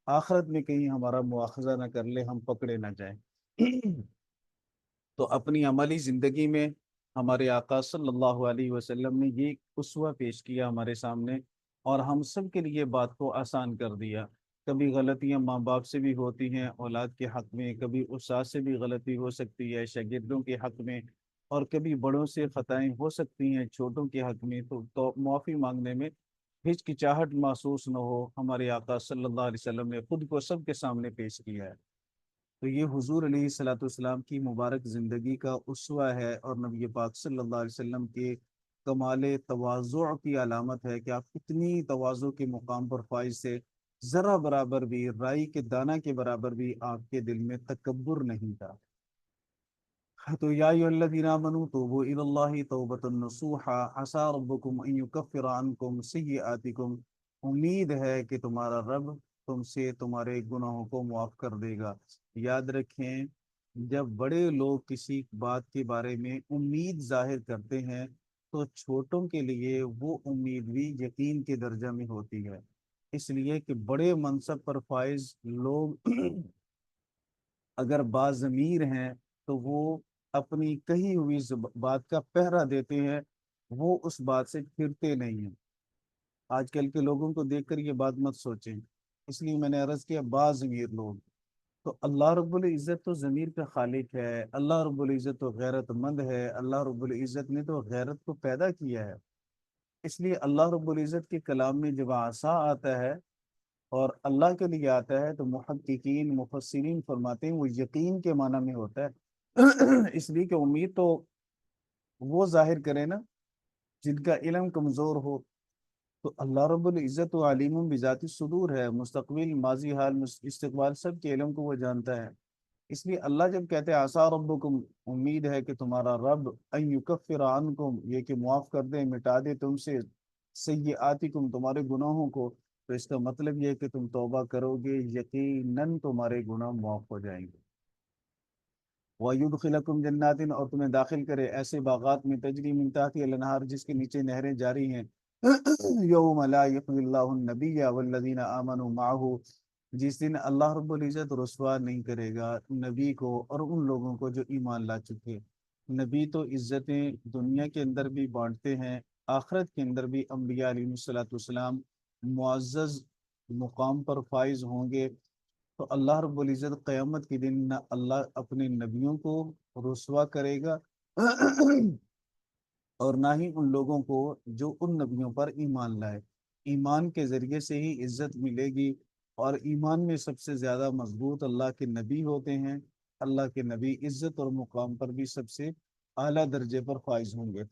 آخرت میں کہیں ہمارا مواخذہ نہ کر لے، ہم پکڑے نہ جائیں۔ تو اپنی عملی زندگی میں ہمارے آقا صلی اللہ علیہ وسلم نے یہ اسوہ پیش کیا ہمارے سامنے، اور ہم سب کے لیے بات کو آسان کر دیا۔ کبھی غلطیاں ماں باپ سے بھی ہوتی ہیں اولاد کے حق میں، کبھی استاد سے بھی غلطی ہو سکتی ہے شاگردوں کے حق میں، اور کبھی بڑوں سے خطائیں ہو سکتی ہیں چھوٹوں کے حق میں، تو معافی مانگنے میں ہچکچاہٹ محسوس نہ ہو، ہمارے آقا صلی اللہ علیہ وسلم نے خود کو سب کے سامنے پیش کیا ہے۔ تو یہ حضور علیہ الصلوۃ والسلام کی مبارک زندگی کا اسوہ ہے، اور نبی پاک صلی اللہ علیہ وسلم کے کمال تواضع کی علامت ہے کہ آپ اتنی تواضع کے مقام پر فائز سے ذرا برابر بھی، رائی کے دانہ کے برابر بھی آپ کے دل میں تکبر نہیں تھا۔ تو یا ایھا الذین آمنوا توبوا الی اللہ توبۃ نصوحا عسیٰ ربکم ان یکفر عنکم سیئاتکم، امید ہے کہ تمہارا رب تم سے تمہارے گناہوں کو معاف کر دے گا۔ یاد رکھیں جب بڑے لوگ کسی بات کے بارے میں امید ظاہر کرتے ہیں تو چھوٹوں کے لیے وہ امید بھی یقین کے درجہ میں ہوتی ہے، اس لیے کہ بڑے منصب پر فائز لوگ اگر باضمیر ہیں تو وہ اپنی کہی ہوئی بات کا پہرا دیتے ہیں، وہ اس بات سے پھرتے نہیں ہیں۔ آج کل کے لوگوں کو دیکھ کر یہ بات مت سوچیں، اس لیے میں نے عرض کیا باضمیر لوگ، تو اللہ رب العزت تو ضمیر کا خالق ہے، اللہ رب العزت تو غیرت مند ہے، اللہ رب العزت نے تو غیرت کو پیدا کیا ہے۔ اس لیے اللہ رب العزت کے کلام میں جب عصا آتا ہے اور اللہ کے لیے آتا ہے تو محققین مفسرین فرماتے ہیں وہ یقین کے معنی میں ہوتا ہے۔ اس لیے کہ امید تو وہ ظاہر کرے نا جن کا علم کمزور ہو، تو اللہ رب العزت و علیم بذات الصدور ہے، مستقبل ماضی حال استقبال سب کے علم کو وہ جانتا ہے۔ اس لیے اللہ جب کہتے ہیں عسیٰ ربکم، امید ہے کہ تمہارا رب ان یکفر عنکم، یہ کہ معاف کر دے مٹا دے تم سے سیئاتکم تمہارے گناہوں کو، تو اس کا مطلب یہ ہے کہ تم توبہ کرو گے یقیناً تمہارے گناہ معاف ہو جائیں گے۔ وَيُدْخِلَكُمْ جَنَّاتٍ، اور تمہیں داخل کرے ایسے باغات میں تجری من تحتها الانہار جس کے نیچے نہریں جاری ہیں، یوم لا یخزی اللہ النبی والذین آمنوا معہ، جس دن اللہ رب العزت رسوا نہیں کرے گا نبی کو اور ان لوگوں کو جو ایمان لا چکے۔ نبی تو عزتیں دنیا کے اندر بھی بانٹتے ہیں، آخرت کے اندر بھی انبیاء علیہ الصلوۃ والسلام معزز مقام پر فائز ہوں گے۔ تو اللہ رب العزت قیامت کے دن نہ اللہ اپنے نبیوں کو رسوا کرے گا اور نہ ہی ان لوگوں کو جو ان نبیوں پر ایمان لائے۔ ایمان کے ذریعے سے ہی عزت ملے گی، اور ایمان میں سب سے زیادہ مضبوط اللہ کے نبی ہوتے ہیں، اللہ کے نبی عزت اور مقام پر بھی سب سے اعلیٰ درجے پر فائز ہوں گے۔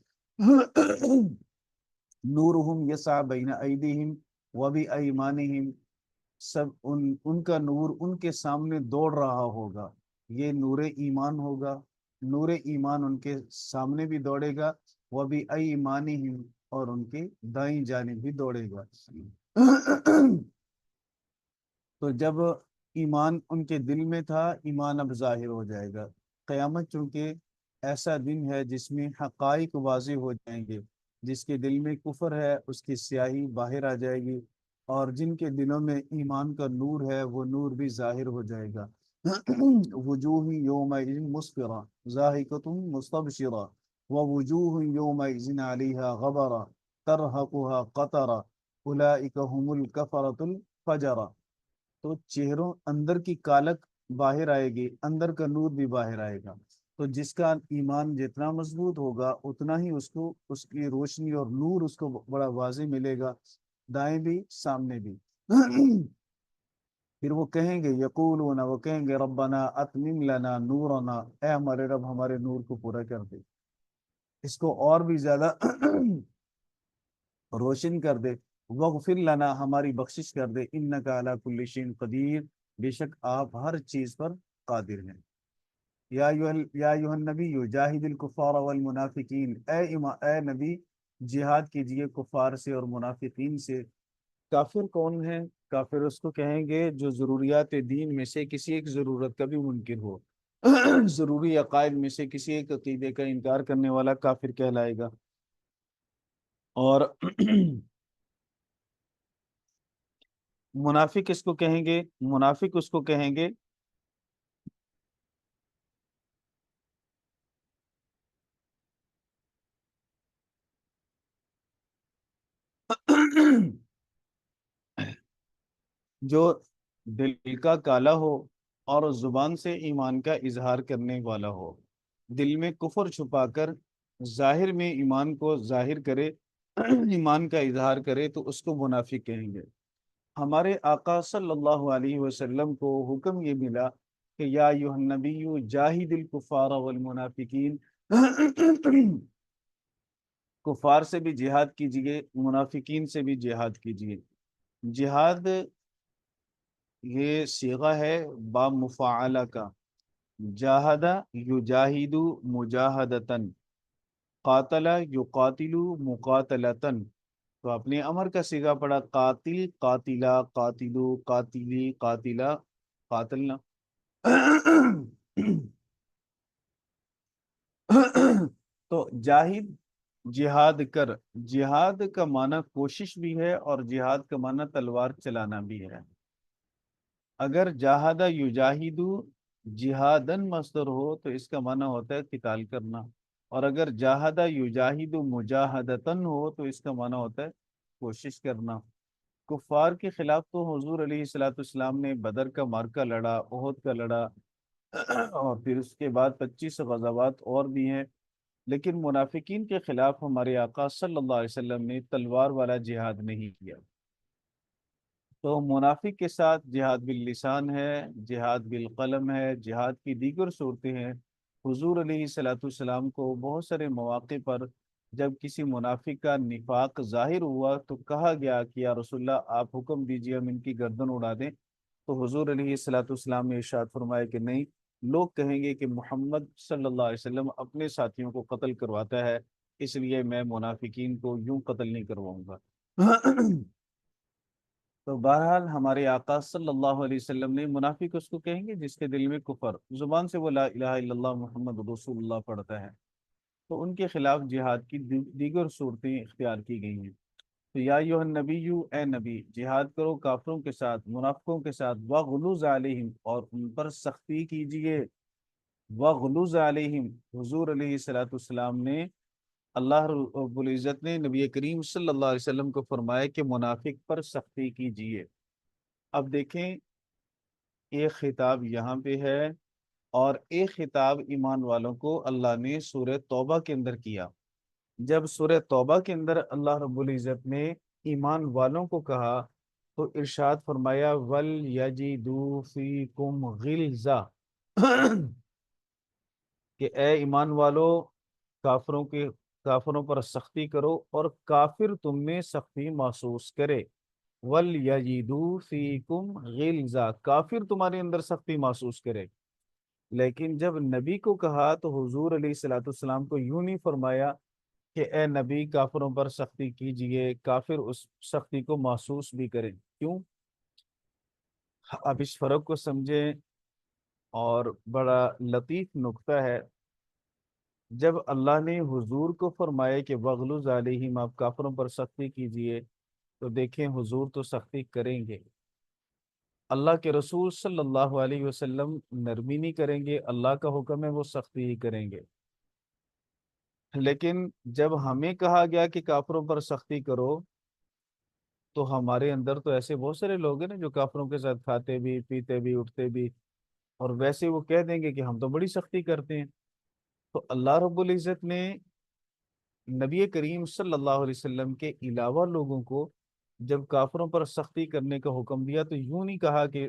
نورہم یسعی بین ایدیہم وبایمانہم، سب ان کا نور ان کے سامنے دوڑ رہا ہوگا، یہ نور ایمان ہوگا، نور ایمان ان کے سامنے بھی دوڑے گا، وہ بھی ایمانہم، اور ان کی دائیں جانب بھی دوڑے گا۔ تو جب ایمان ان کے دل میں تھا، ایمان اب ظاہر ہو جائے گا۔ قیامت چونکہ ایسا دن ہے جس میں حقائق واضح ہو جائیں گے، جس کے دل میں کفر ہے اس کی سیاہی باہر آ جائے گی، اور جن کے دلوں میں ایمان کا نور ہے وہ نور بھی ظاہر ہو جائے گا۔ وجوہ یومئذ مسفرہ ضاحکۃ مستبشرہ ووجوہ یومئذ علیہا غبرہ ترہقها قطرہ اولئک هم الکفرۃ الفجرہ، تو چہروں اندر کی کالک باہر آئے گی، اندر کا نور بھی باہر آئے گا۔ تو جس کا ایمان جتنا مضبوط ہوگا اتنا ہی اس کو اس کی روشنی اور نور اس کو بڑا واضح ملے گا، دائیں بھی سامنے بھی۔ پھر وہ کہیں گے یقولون، وہ کہیں گے ربنا اتمم لنا نورنا، اے ہمارے رب ہمارے نور کو پورا کر دے، اس کو اور بھی زیادہ روشن کر دے، وغفر لنا ہماری بخشش کر دے، انک علی کل شیء قدیر، بے شک آپ ہر چیز پر قادر ہیں۔ یا ایھا النبی جاہد الکفار والمنافقین، اے نبی جہاد کیجئے کفار سے اور منافقین سے۔ کافر کون ہے؟ کافر اس کو کہیں گے جو ضروریات دین میں سے کسی ایک ضرورت کا بھی منکر ہو، ضروری عقائد میں سے کسی ایک عقیدے کا انکار کرنے والا کافر کہلائے گا۔ اور منافق اس کو کہیں گے، منافق اس کو کہیں گے جو دل کا کالا ہو اور زبان سے ایمان کا اظہار کرنے والا ہو، دل میں کفر چھپا کر ظاہر میں ایمان کو ظاہر کرے، ایمان کا اظہار کرے، تو اس کو منافق کہیں گے۔ ہمارے آقا صلی اللہ علیہ وسلم کو حکم یہ ملا کہ یا ایھا النبی جاہد الکفار والمنافقین، کفار سے بھی جہاد کیجئے، منافقین سے بھی جہاد کیجئے۔ جہاد یہ صیغہ ہے با مفاعلہ کا، جاہد یجاہد مجاہدتن، قاتل یقاتل مقاتلتن، تو اپنے امر کا صیغہ پڑا قاتل قاتلہ قاتلو قاتلی قاتلہ قاتلنا۔ تو جاہد جہاد کر، جہاد کا معنی کوشش بھی ہے اور جہاد کا معنی تلوار چلانا بھی ہے۔ اگر جاہدہ یجاہدو جہادن مصدر ہو تو اس کا معنی ہوتا ہے قتال کرنا، اور اگر جاہدہ یجاہد مجاہدتن ہو تو اس کا معنی ہوتا ہے کوشش کرنا۔ کفار کے خلاف تو حضور علیہ الصلوۃ والسلام نے بدر کا معرکہ لڑا، احد کا لڑا، اور پھر اس کے بعد 25 غزوات اور بھی ہیں، لیکن منافقین کے خلاف ہمارے آقا صلی اللہ علیہ وسلم نے تلوار والا جہاد نہیں کیا۔ تو منافق کے ساتھ جہاد باللسان ہے، جہاد بالقلم ہے، جہاد کی دیگر صورتیں ہیں۔ حضور علیہ الصلوۃ والسلام کو بہت سارے مواقع پر جب کسی منافق کا نفاق ظاہر ہوا تو کہا گیا کہ یا رسول اللہ آپ حکم دیجئے ہم ان کی گردن اڑا دیں، تو حضور علیہ الصلوۃ والسلام نے ارشاد فرمایا کہ نہیں، لوگ کہیں گے کہ محمد صلی اللہ علیہ وسلم اپنے ساتھیوں کو قتل کرواتا ہے، اس لیے میں منافقین کو یوں قتل نہیں کرواؤں گا۔ تو بہرحال ہمارے آقا صلی اللہ علیہ وسلم نے منافق اس کو کہیں گے جس کے دل میں کفر، زبان سے وہ لا الہ الا اللہ محمد رسول اللہ پڑھتا ہے، تو ان کے خلاف جہاد کی دیگر صورتیں اختیار کی گئی ہیں۔ تو یا ایھا النبی، اے نبی جہاد کرو کافروں کے ساتھ، منافقوں کے ساتھ، وغلظ علیہم اور ان پر سختی کیجئے، وغلظ علیہم، حضور علیہ الصلوۃ والسلام نے، اللہ رب العزت نے نبی کریم صلی اللہ علیہ وسلم کو فرمایا کہ منافق پر سختی کیجئے۔ اب دیکھیں ایک خطاب یہاں پہ ہے اور ایک خطاب ایمان والوں کو اللہ نے سورہ توبہ کے اندر کیا۔ جب سورہ توبہ کے اندر اللہ رب العزت نے ایمان والوں کو کہا تو ارشاد فرمایا وَلْيَجِدُوا فِيكُمْ غِلْظَةً، کہ اے ایمان والو کافروں پر سختی کرو اور کافر تم میں سختی محسوس کرے۔ وَلْيَجِدُوا فِيكُمْ غِلْظَةً، کافر تمہارے اندر سختی محسوس کرے۔ لیکن جب نبی کو کہا تو حضور علیہ الصلوۃ والسلام کو یوں نہیں فرمایا کہ اے نبی کافروں پر سختی کیجئے، کافر اس سختی کو محسوس بھی کریں۔ کیوں؟ اب اس فرق کو سمجھیں، اور بڑا لطیف نکتہ ہے۔ جب اللہ نے حضور کو فرمایا کہ وغلظ علیہم، آپ کافروں پر سختی کیجئے، تو دیکھیں حضور تو سختی کریں گے، اللہ کے رسول صلی اللہ علیہ وسلم نرمی نہیں کریں گے، اللہ کا حکم ہے وہ سختی ہی کریں گے۔ لیکن جب ہمیں کہا گیا کہ کافروں پر سختی کرو، تو ہمارے اندر تو ایسے بہت سارے لوگ ہیں نا جو کافروں کے ساتھ کھاتے بھی، پیتے بھی، اٹھتے بھی، اور ویسے وہ کہہ دیں گے کہ ہم تو بڑی سختی کرتے ہیں۔ تو اللہ رب العزت نے نبی کریم صلی اللہ علیہ وسلم کے علاوہ لوگوں کو جب کافروں پر سختی کرنے کا حکم دیا تو یوں نہیں کہا کہ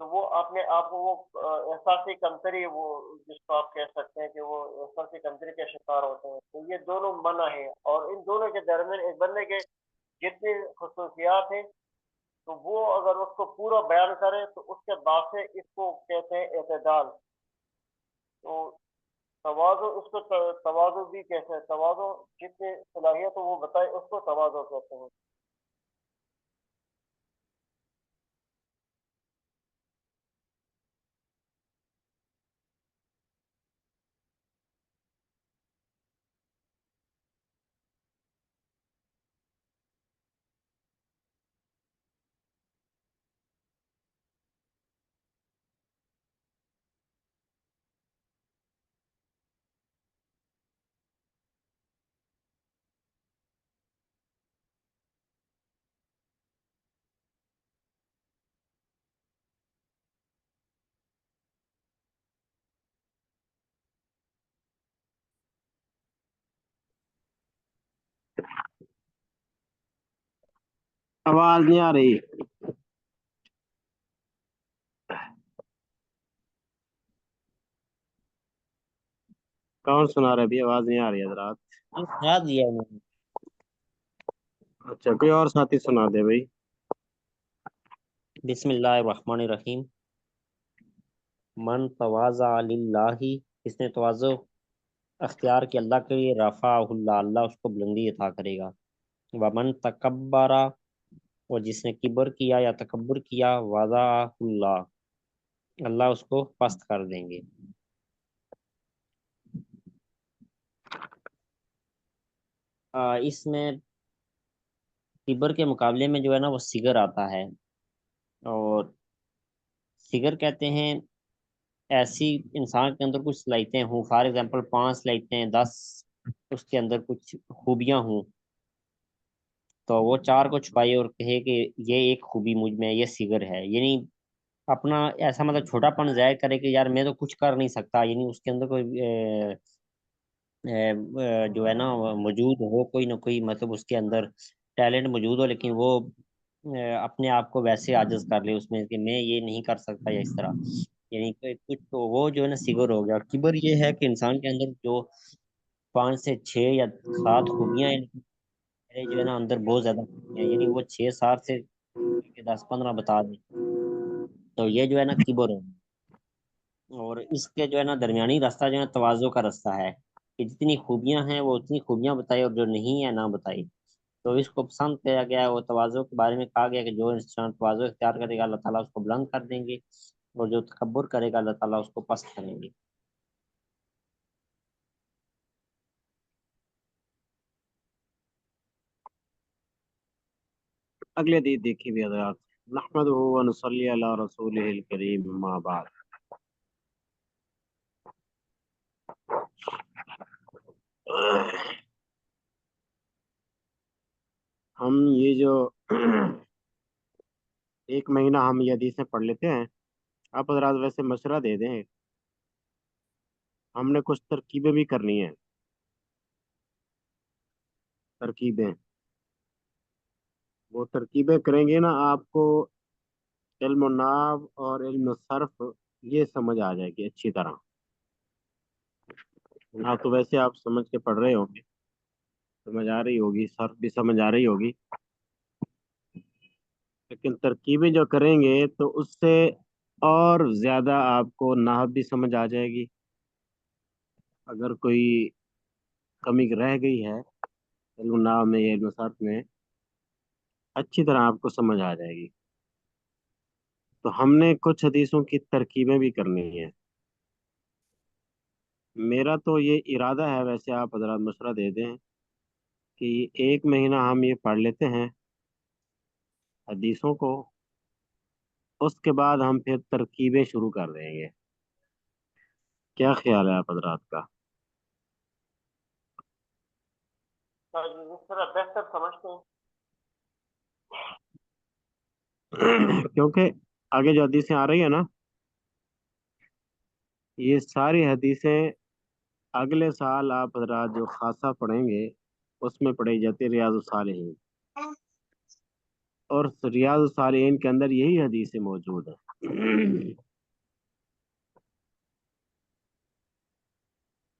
تو وہ اپنے آپ کو وہ احساسی کمتری، وہ جس کو آپ کہہ سکتے ہیں کہ وہ احساسی کمتری کے شکار ہوتے ہیں، تو یہ دونوں منع ہے، اور ان دونوں کے درمیان ایک بندے کے جتنی خصوصیات ہیں تو وہ اگر اس کو پورا بیان کرے تو اس کے بعد سے اس کو کہتے ہیں اعتدال. تو توازو، اس کو توازو بھی کہتے ہیں، توازو جتنی صلاحیت وہ بتائے اس کو توازو کہتے ہیں. آواز نہیں آ رہی؟ کون سنا رہا ہے؟ ابھی آواز نہیں آ رہی حضرات. سنا دیا انہوں نے. اچھا، کوئی اور ساتھی سنا دے بھائی. بسم اللہ الرحمن الرحیم. من تواضع للہ، اس نے تواضع اختیار کیا اللہ کے لیے، رفعہ اللہ، اللہ اس کو بلندی عطا کرے گا. ومن تکبر، اور جس نے کبر کیا یا تکبر کیا، وضعہ اللہ، اللہ اس کو پست کر دیں گے. اس میں کبر کے مقابلے میں جو ہے نا وہ صغر آتا ہے، اور صغر کہتے ہیں ایسی انسان کے اندر کچھ صلاحیتیں ہوں، فار ایگزامپل 5 صلاحیتیں، 10 اس کے اندر کچھ خوبیاں ہوں، تو وہ 4 کو چھپائے اور کہے کہ یہ ایک خوبی مجھ میں ہے، یہ صغر ہے. یعنی اپنا ایسا مطلب چھوٹا پن ظاہر کرے کہ یار میں تو کچھ کر نہیں سکتا، یعنی اس کے اندر کوئی جو ہے نا موجود ہو، کوئی نہ کوئی مطلب اس کے اندر ٹیلنٹ موجود ہو، لیکن وہ اپنے آپ کو ویسے عاجز کر لے اس میں کہ میں یہ نہیں کر سکتا یا اس طرح. یعنی کچھ تو وہ جو ہے نا صغر ہو گیا. اور کبر یہ ہے کہ انسان کے اندر جو 5 سے 6 یا 7 خوبیاں ہیں، میرے جو ہے نا اندر بہت زیادہ خوبیاں ہیں، یعنی وہ 6 7 سے 10 15 بتا دیں، تو یہ جو ہے نا کبر ہے. اور اس کے جو ہے نا درمیانی راستہ جو ہے نا تواضع کا راستہ ہے، کہ جتنی خوبیاں ہیں وہ اتنی خوبیاں بتائے، اور جو نہیں ہے نہ بتائی. تو اس کو پسند کیا گیا ہے، وہ تواضع کے بارے میں کہا گیا کہ جو انسان تواضع اختیار کرے گا اللہ تعالیٰ اس کو بلند کر دیں گے، اور جو تکبر کرے گا اللہ تعالیٰ اس کو پست کریں گے. اگلے حدیث دیکھیے بھی حضرات. نحمدہ و نصلی علی رسولہ الکریم، اما بعد. ہم یہ جو ایک مہینہ ہم یہ حدیثیں پڑھ لیتے ہیں. آپ حضرات ویسے مشورہ دے دیں، ہم نے کچھ ترکیبیں بھی کرنی ہیں. ترکیبیں، وہ ترکیبیں کریں گے نا آپ کو علم و نحو اور علم صرف یہ سمجھ آ جائے گی اچھی طرح. ہاں تو ویسے آپ سمجھ کے پڑھ رہے ہوں گے، سمجھ آ رہی ہوگی، صرف بھی سمجھ آ رہی ہوگی، لیکن ترکیبیں جو کریں گے تو اس سے اور زیادہ آپ کو نحو بھی سمجھ آ جائے گی. اگر کوئی کمی رہ گئی ہے علم نحو میں یا علم صرف میں، اچھی طرح آپ کو سمجھ آ جائے گی. تو ہم نے کچھ حدیثوں کی ترکیبیں بھی کرنی ہیں. میرا تو یہ ارادہ ہے، ویسے آپ حضرات مشورہ دے دیں کہ ایک مہینہ ہم یہ پڑھ لیتے ہیں حدیثوں کو، اس کے بعد ہم پھر ترکیبیں شروع کر دیں گے. کیا خیال ہے آپ حضرات کا؟ جس طرح بہتر سمجھتے ہیں. کیونکہ آگے جو حدیثیں آ رہی ہیں نا، یہ ساری حدیثیں اگلے سال آپ حضرات جو خاصہ پڑھیں گے اس میں پڑھی جاتی ہے ریاض الصالحین، اور ریاض الصالحین کے اندر یہی حدیثیں موجود ہیں.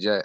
jar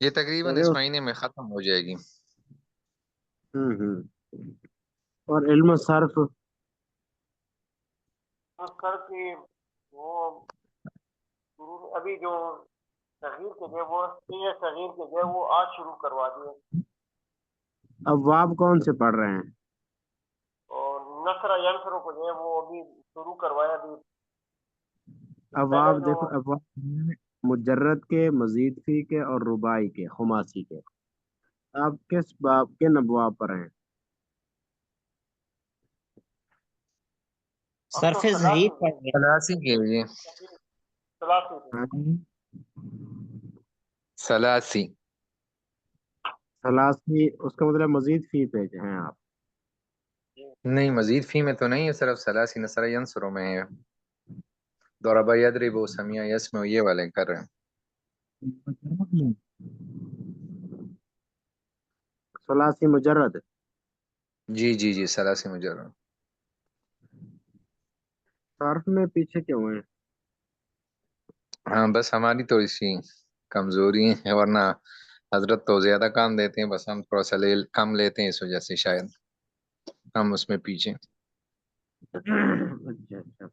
یہ تقریباً چلے اس مہینے میں ختم ہو جائے گی. اور علم صرف سر کی وہ ابھی جو صغیر کے گئے وہ صغیر کے گئے وہ آج شروع کروا دیے. ابواب کون سے پڑھ رہے ہیں؟ اور نصرہ ینصرو کو جو ہے وہ ابھی شروع کروایا ابھی. ابواب پہلے جو دیکھو، ابواب مجرد کے، مزید فی کے اور رباعی کے، خماسی کے. آپ کس باب کے ابواب پر ہیں؟ اب صرف تو ظہیر پڑھ رہے ہیں. سلاسی کے لیے. سلاسی ہاں جی، سلاسی. ثلاثی اس کا مطلب مزید فی پہ ہیں آپ. نہیں، مزید فی میں تو نہیں ہے، صرف سلاسی نصر ینصرو میں ہے. ضرب یضرب سمیع یسمع یہ والے کر رہے ہیں. ثلاثی مجرد. جی جی جی، سلاسی مجرد. صرف میں پیچھے کیوں ہیں؟ ہاں بس ہماری تو اسی کمزوری ہے، ورنہ حضرت تو زیادہ کام دیتے ہیں، بس ہم تھوڑا سا کم لیتے ہیں، اس وجہ سے شاید ہم اس میں پیچھے. اچھا اچھا،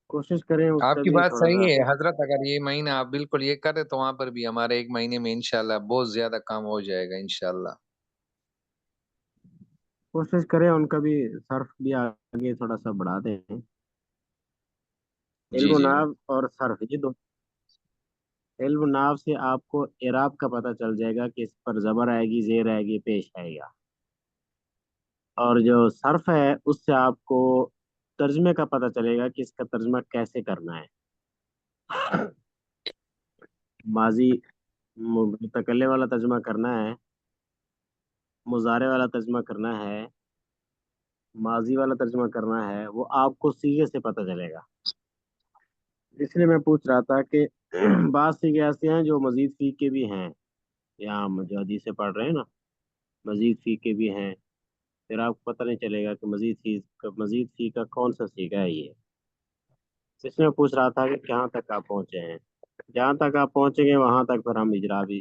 کوشش کریں اس آپ کا کی بھی بات تھوڑا صحیح سا. ہے حضرت، اگر یہ مہینہ آپ بالکل یہ کریں تو وہاں پر بھی ہمارے ایک مہینے میں انشاءاللہ بہت زیادہ کام ہو جائے گا انشاءاللہ. کوشش کریں ان کا بھی صرف بھی آگے تھوڑا سا بڑھا دیں. جی علم و جی جی. نحو اور صرف، یہ دو. علم و نحو سے آپ کو اعراب کا پتہ چل جائے گا کہ اس پر زبر آئے گی، زیر آئے گی، پیش آئے گا. اور جو صرف ہے اس سے آپ کو ترجمے کا پتہ چلے گا کہ اس کا ترجمہ کیسے کرنا ہے. ماضی متکلم والا ترجمہ کرنا ہے، مضارع والا ترجمہ کرنا ہے، ماضی والا ترجمہ کرنا ہے، وہ آپ کو سیغے سے پتہ چلے گا. اس لیے میں پوچھ رہا تھا کہ بعض سیغے ایسے ہیں جو مزید فی کے بھی ہیں. یہاں جو حدیثیں پڑھ رہے ہیں نا، مزید فی کے بھی ہیں. پھر آپ کو پتہ نہیں چلے گا کہ مزید فی کا کون سا سیغہ ہے. یہ اس میں پوچھ رہا تھا کہ کہاں تک آپ پہنچے ہیں. جہاں تک آپ پہنچیں گے وہاں تک پھر ہم اجرا بھی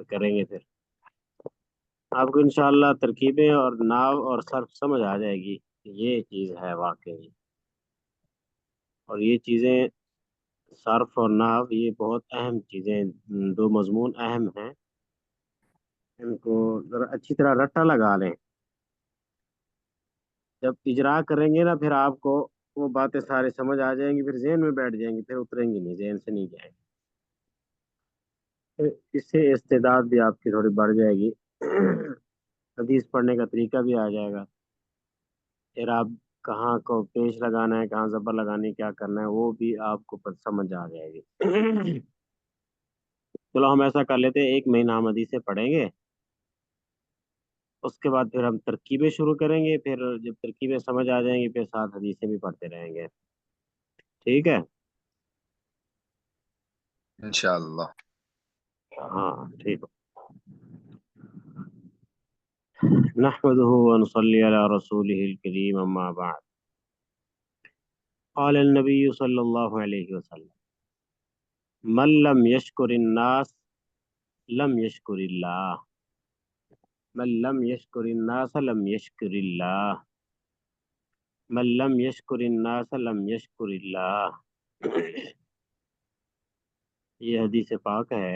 کریں گے. پھر آپ کو انشاءاللہ ترکیبیں اور ناو اور صرف سمجھ آ جائے گی کہ یہ چیز ہے واقعی. اور یہ چیزیں صرف اور نحو یہ بہت اہم چیزیں، دو مضمون اہم ہیں. ان کو ذرا اچھی طرح رٹا لگا لیں. جب اجرا کریں گے نا پھر آپ کو وہ باتیں سارے سمجھ آ جائیں گی، پھر ذہن میں بیٹھ جائیں گی، پھر اتریں گی نہیں، ذہن سے نہیں جائیں گی. اس سے استعداد بھی آپ کی تھوڑی بڑھ جائے گی. حدیث پڑھنے کا طریقہ بھی آ جائے گا. پھر آپ کہاں کو پیش لگانا ہے، کہاں زبر لگانی، کیا کرنا ہے، وہ بھی آپ کو سمجھ آ جائے گی. چلو ہم ایسا کر لیتے ہیں، ایک مہینہ ہم حدیثیں پڑھیں گے، اس کے بعد پھر ہم ترکیبیں شروع کریں گے. پھر جب ترکیبیں سمجھ آ جائیں گی پھر ساتھ حدیثیں بھی پڑھتے رہیں گے. ٹھیک ہے؟ انشاءاللہ. ہاں ٹھیک ہے. نحمده ونصلي على رسوله الكريم اما بعد. قال النبي صلى الله عليه وسلم من لم يشكر الناس لم يشكر الله، من لم يشكر الناس لم يشكر الله، من لم يشكر الناس لم يشكر الله. یہ حدیث پاک ہے.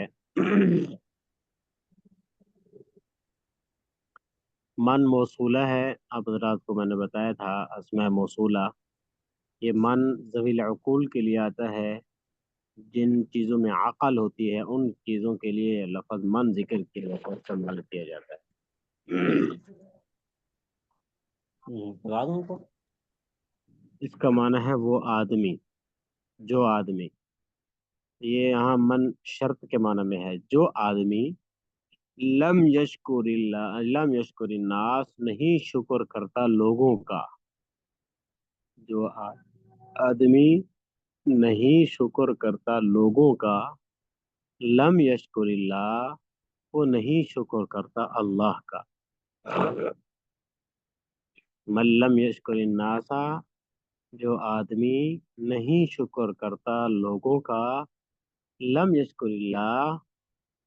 من موصولہ ہے، آپ حضرات کو میں نے بتایا تھا اسماء موصولہ. یہ من ذوی العقول کے لیے آتا ہے، جن چیزوں میں عقل ہوتی ہے ان چیزوں کے لیے لفظ من ذکر کے لیے استعمال کیا جاتا ہے. اس کا معنی ہے وہ آدمی، جو آدمی. یہ یہاں من شرط کے معنی میں ہے، جو آدمی لم یشکر اللہ، لم یشکر الناس نہیں شکر کرتا لوگوں کا. جو آدمی نہیں شکر کرتا لوگوں کا، لم یشکر اللہ وہ نہیں شکر کرتا اللہ کا. من لم یشکر الناس جو آدمی نہیں شکر کرتا لوگوں کا، لم یشکر اللہ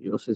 یہ اس